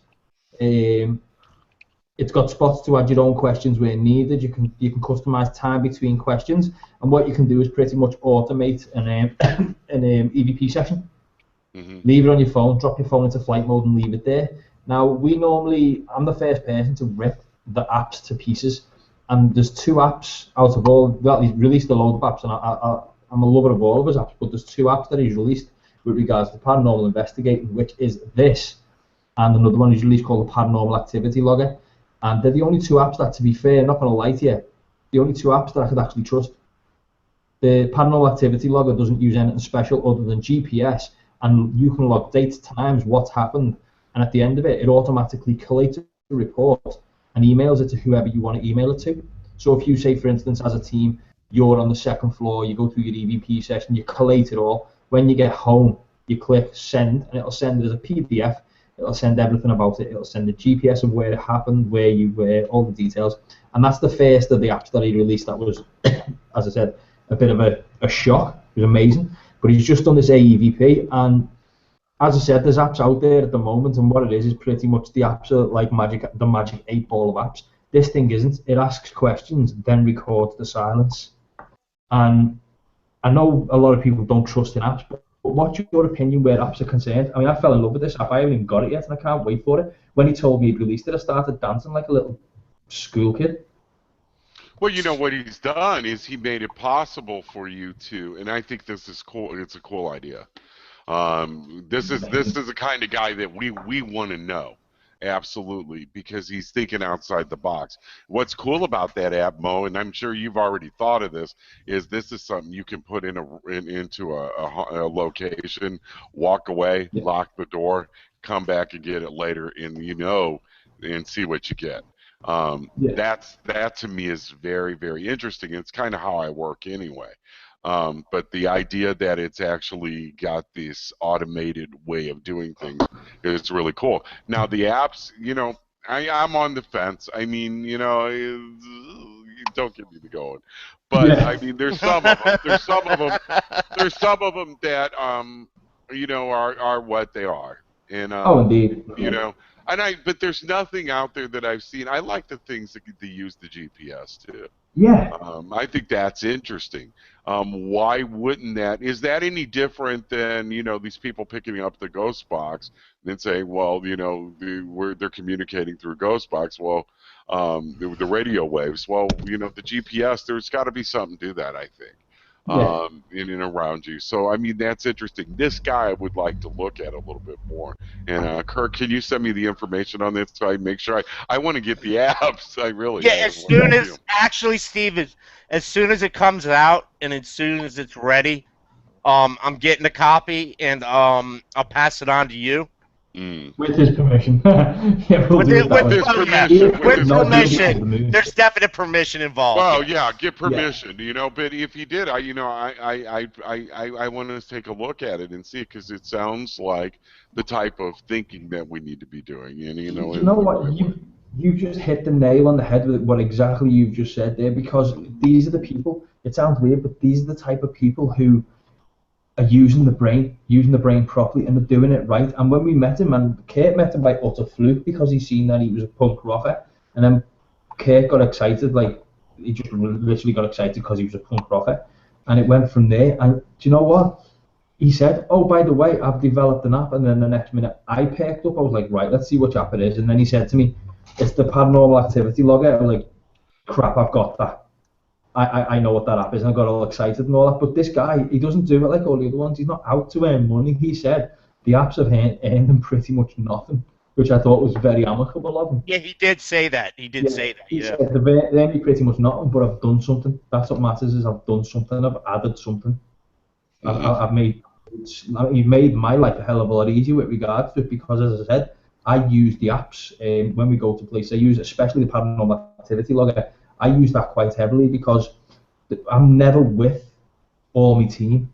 It's got spots to add your own questions where needed. You can customize time between questions, and what you can do is pretty much automate an EVP session. Mm-hmm. Leave it on your phone, drop your phone into flight mode, and leave it there. Now, I'm the first person to rip the apps to pieces, and there's two apps out of all. Well, he's released a load of apps, and I'm a lover of all of his apps, but there's two apps that he's released with regards to paranormal investigating, which is this, and another one he's released called the Paranormal Activity Logger. And they're the only two apps that, to be fair, not going to lie to you, the only two apps that I could actually trust. The Paranormal Activity Logger doesn't use anything special other than GPS, and you can log dates, times, what's happened, and at the end of it, it automatically collates a report and emails it to whoever you want to email it to. So if you say, for instance, as a team, you're on the second floor, you go through your EVP session, you collate it all. When you get home, you click send, and it'll send it as a PDF. It'll send everything about it. It'll send the GPS of where it happened, where you were, all the details. And that's the first of the apps that he released that was, as I said, a bit of a shock. It was amazing. But he's just done this AEVP, and as I said, there's apps out there at the moment, and what it is pretty much the apps are like the magic 8-ball of apps. This thing isn't. It asks questions, then records the silence. And I know a lot of people don't trust in apps, but what's your opinion where apps are concerned? I mean, I fell in love with this app. I haven't even got it yet, and I can't wait for it. When he told me he'd released it, I started dancing like a little school kid. Well, you know what he's done is he made it possible for you to, and I think this is cool. It's a cool idea. This is the kind of guy that we want to know. Absolutely, because he's thinking outside the box. What's cool about that app, Mo, and I'm sure you've already thought of this, is something you can put into a location, walk away, lock the door, come back and get it later, and and see what you get. That to me is very, very interesting. It's kind of how I work anyway. But the idea that it's actually got this automated way of doing things is really cool. Now the apps, I'm on the fence. I mean, don't get me to going, but I mean, there's some of them. There's some of them. There's some of them that are what they are, and indeed. but there's nothing out there that I've seen. I like the things that use the GPS too. Yeah. I think that's interesting. Why wouldn't that? Is that any different than these people picking up the ghost box and saying, well, they're communicating through ghost box? Well, the radio waves. Well, the GPS. There's got to be something to that, I think. In and around you. So, I mean, that's interesting. This guy I would like to look at a little bit more. And, Kirk, can you send me the information on this so I make sure I want to get the apps? I really actually, Steve, as soon as it comes out and as soon as it's ready, I'm getting a copy and I'll pass it on to you. With his permission. With permission. There's definite permission involved. Well, yeah, get permission. But if you did, I want to take a look at it and see it because it sounds like the type of thinking that we need to be doing. And you know what? You just hit the nail on the head with what exactly you've just said there, because these are the people. It sounds weird, but these are the type of people who are using the brain properly, and they're doing it right. And when we met him, and Kurt met him by utter fluke because he seen that he was a punk rocker, and then Kurt got excited, like he just literally got excited because he was a punk rocker, and it went from there. And do you know what? He said, "Oh, by the way, I've developed an app," and then the next minute I perked up. I was like, "Right, let's see what app it is." And then he said to me, "It's the Paranormal Activity Logger." I was like, "Crap, I've got that. I know what that app is," and I got all excited and all that. But this guy, he doesn't do it like all the other ones. He's not out to earn money. He said the apps have earned him pretty much nothing, which I thought was very amicable of him. Yeah, he did say that. He said they've earned me pretty much nothing, but I've done something. That's what matters, is I've done something. I've added something. I've made my life a hell of a lot easier with regards to it, because, as I said, I use the apps when we go to places. I use especially the Paranormal Activity Logger. I use that quite heavily because I'm never with all my team.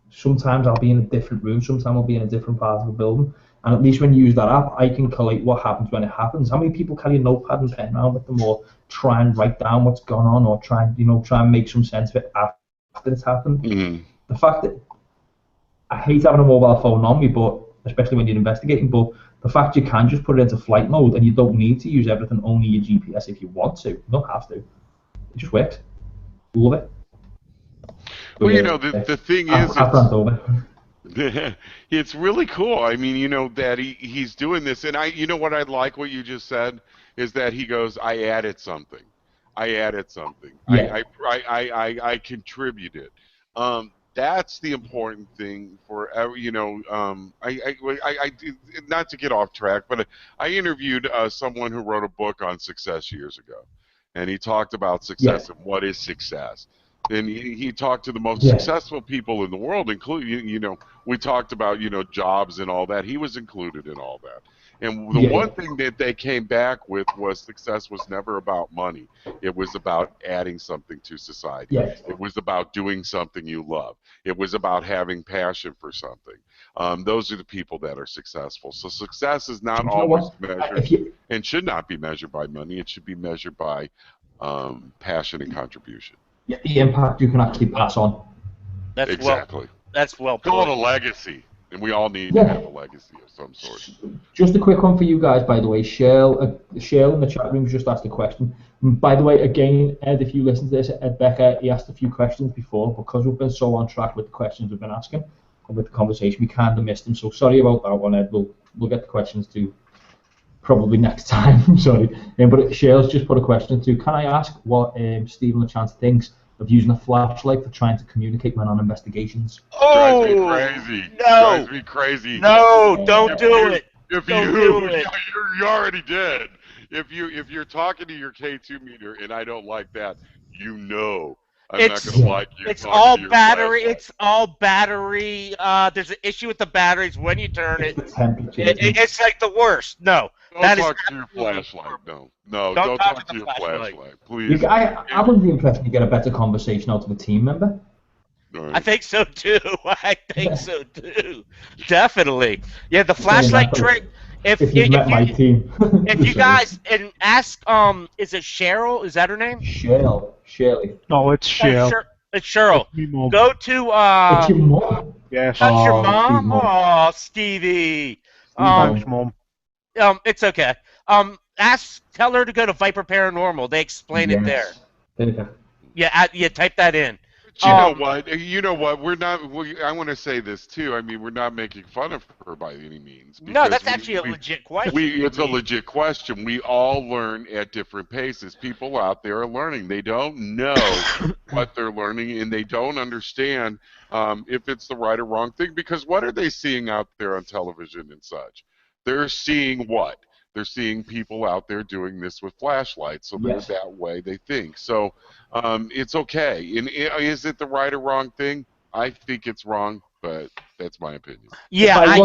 Sometimes I'll be in a different room, sometimes I'll be in a different part of the building, and at least when you use that app, I can collate what happens when it happens. How many people carry a notepad and pen around with them, or try and write down what's gone on, or try and make some sense of it after it's happened? The fact that I hate having a mobile phone on me, but especially when you're investigating, but the fact you can just put it into flight mode and you don't need to use everything, only your GPS if you want to. You don't have to. It just works. Love it. Well, the thing is, it's really cool. I mean, that he's doing this, and what I like what you just said is that he goes, I added something. Yeah. I contributed. That's the important thing for I not to get off track, but I interviewed someone who wrote a book on success years ago, and he talked about success and what is success. And he talked to the most successful people in the world, including we talked about jobs and all that. He was included in all that. And the one thing that they came back with was success was never about money. It was about adding something to society. Yes. It was about doing something you love. It was about having passion for something. Those are the people that are successful. So success is not always measured and should not be measured by money. It should be measured by passion and contribution. Yeah, the impact you can actually pass on. Exactly. That's well put. Call it a legacy. And we all need to have a legacy of some sort. Just a quick one for you guys, by the way. Cheryl in the chat room just asked a question. By the way, again, Ed, if you listen to this, Ed Becker, he asked a few questions before. Because we've been so on track with the questions we've been asking and with the conversation, we kind of missed them. So sorry about that one, Ed. We'll get the questions to probably next time. Sorry. But Cheryl's just put a question to. Can I ask what Stephen Lachance thinks of using a flashlight for trying to communicate when on investigations? Drives me crazy. No. Drives me crazy. No, don't do it. If don't you, do it. you already did. If you're talking to your K2 meter and I don't like that, you know I'm not going to like you. It's all battery. It's all battery. There's an issue with the batteries when you turn it. It's like the worst. No. Don't talk to your flashlight. No, don't talk to your flashlight, please. I'm under the impression you get a better conversation out of a team member. Right. I think so too. Definitely. Yeah, the flashlight trick. If you've met my team. If you guys and ask, is it Cheryl? Is that her name? Shirley. No, it's Cheryl. It's Cheryl. Go to It's your mom. Yes. That's your mom. Oh, Stevie. Thanks, Mom. It's okay. Tell her to go to Viper Paranormal. They explain it there. Yeah, type that in. But you know what? We're not. I want to say this too. I mean, we're not making fun of her by any means. No, that's actually a legit question. It's a legit question. We all learn at different paces. People out there are learning. They don't know what they're learning, and they don't understand if it's the right or wrong thing. Because what are they seeing out there on television and such? They're seeing what? They're seeing people out there doing this with flashlights, so they're that way, they think. So it's okay. And is it the right or wrong thing? I think it's wrong, but that's my opinion. Yeah, if I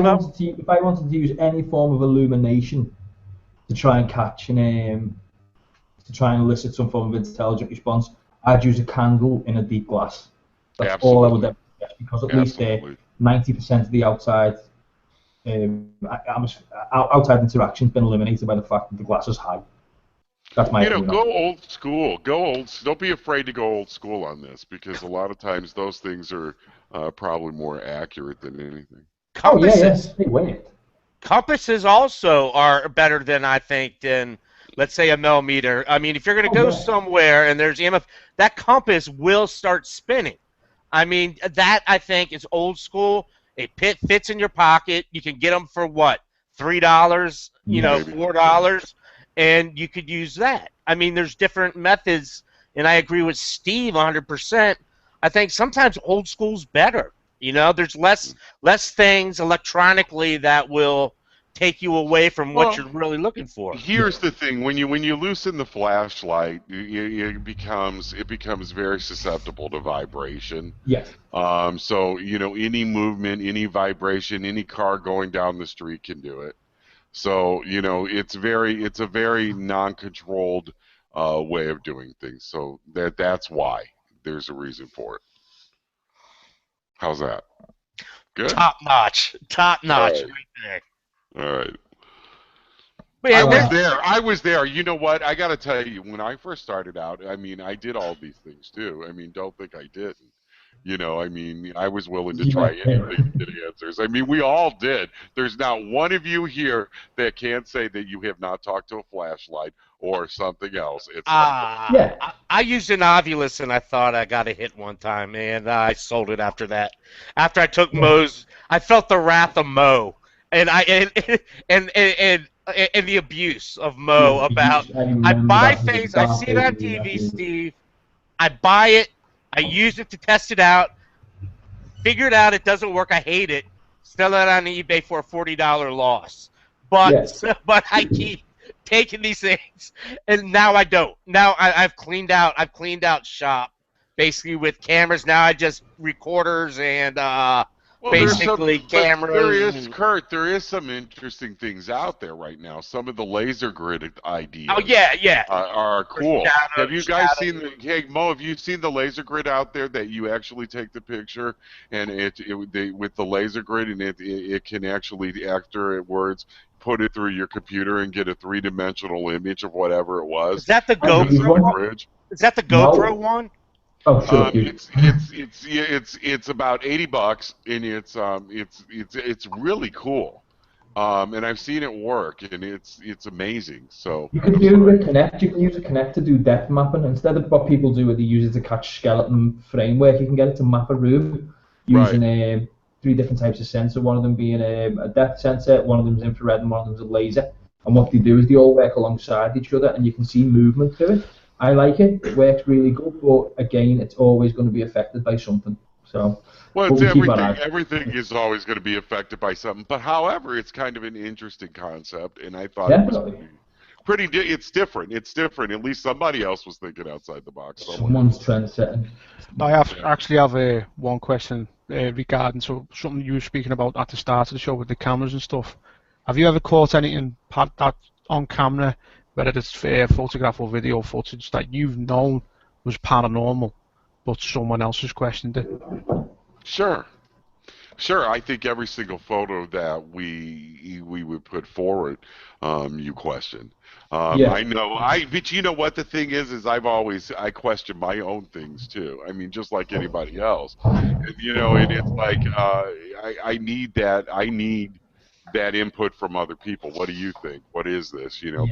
wanted to use any form of illumination to try and catch to try and elicit some form of intelligent response, I'd use a candle in a deep glass. That's all I would ever suggest, because at least 90% of the outside interaction's been eliminated by the fact that the glass is high. That's my opinion. Go old school. Don't be afraid to go old school on this, because a lot of times those things are probably more accurate than anything. Compasses also are better than let's say a millimeter. I mean, if you're going to go somewhere and there's EMF, that compass will start spinning. I mean, that I think is old school. It fits in your pocket. You can get them for what? $3, $4, and you could use that. I mean, there's different methods, and I agree with Steve 100%. I think sometimes old school's better. There's less things electronically that will take you away from what you're really looking for. Here's the thing: when you loosen the flashlight, it becomes very susceptible to vibration. Yes. So any movement, any vibration, any car going down the street can do it. So it's a very non-controlled way of doing things. So that's why there's a reason for it. How's that? Good. Top notch right there. All right. But I was there. You know what? I got to tell you, when I first started out, I mean, I did all these things too. I mean, don't think I didn't. I mean, I was willing to try anything to get answers. I mean, we all did. There's not one of you here that can't say that you have not talked to a flashlight or something else. I used an Ovilus, and I thought I got a hit one time, and I sold it after that. After I took Mo's, I felt the wrath of Mo. And and the abuse of Mo about I buy things, I see it on TV, Steve. I buy it, I use it to test it out, figure it out, it doesn't work, I hate it, sell it on eBay for a $40 loss. But I keep taking these things, and now I don't. Now I've cleaned out shop basically with cameras. Now I just recorders and basically cameras. There is some interesting things out there right now. Some of the laser grid ideas. Oh yeah. Are cool. Have you guys seen Mo? Have you seen the laser grid out there that you actually take the picture and with the laser grid, and it can actually, after it words, put it through your computer and get a 3-dimensional image of whatever it was. Is that the GoPro? Is that the GoPro one? Oh, sure. It's about $80, and it's really cool. And I've seen it work, and it's amazing. So you can use a Kinect. You can use a Kinect to do depth mapping instead of what people do, where they use it to catch skeleton framework. You can get it to map a room using 3 different types of sensor. One of them being a depth sensor, one of them is infrared, and one of them is a laser. And what they do is they all work alongside each other, and you can see movement through it. I like it. It works really good, but again, it's always going to be affected by something. So, well, but it's we keep our eyes. everything is always going to be affected by something. But however, it's kind of an interesting concept, and I thought Definitely. it was it's different. It's different. At least somebody else was thinking outside the box somewhere. Someone's trend setting. I actually have one question regarding something you were speaking about at the start of the show with the cameras and stuff. Have you ever caught anything that on camera, whether it's photograph or video footage, that you've known was paranormal, but someone else has questioned it? Sure. I think every single photo that we would put forward, you question. I know. But you know what the thing is I question my own things too. I mean, just like anybody else. And, and it's like I need that. I need that input from other people. What do you think? What is this? Because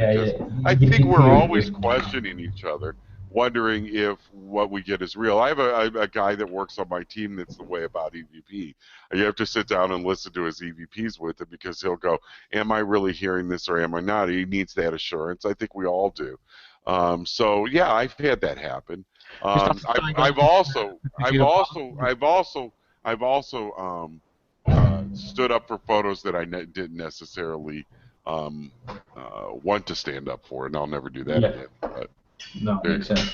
I think we're always questioning each other, wondering if what we get is real. I have a guy that works on my team that's the way about EVP. You have to sit down and listen to his EVPs with him because he'll go, am I really hearing this or am I not? He needs that assurance. I think we all do. So yeah, I've had that happen. I've also stood up for photos that I didn't necessarily want to stand up for, and I'll never do that again. But no, makes sense.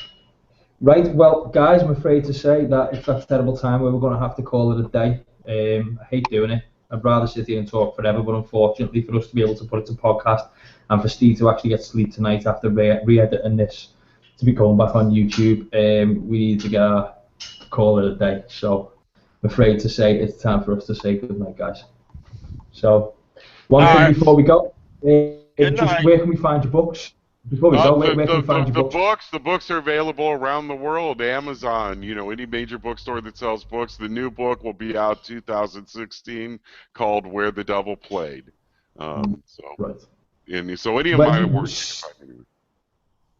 Right, well, guys, I'm afraid to say that it's that terrible time where we're going to have to call it a day. I hate doing it. I'd rather sit here and talk forever, but unfortunately for us to be able to put it to podcast and for Steve to actually get sleep tonight after re-editing this to be going back on YouTube, we need to call it a day. So I'm afraid to say it's time for us to say good night, guys. So one thing before we go, just where can we find your books? Before we go, where can we find your books? The books are available around the world. Amazon, any major bookstore that sells books. The new book will be out 2016 called Where the Devil Played. Right. And so any of my works.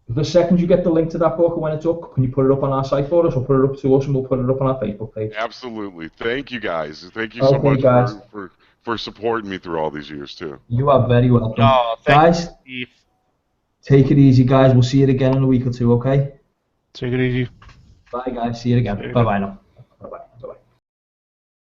The second you get the link to that book and when it's up, can you put it up on our site for us, or put it up to us and we'll put it up on our Facebook page? Absolutely. Thank you, guys. Thank you so much for supporting me through all these years too. You are very welcome. Oh, guys, you, Steve. Take it easy, guys. We'll see you again in a week or two, okay? Take it easy. Bye, guys. See you again. Bye-bye now.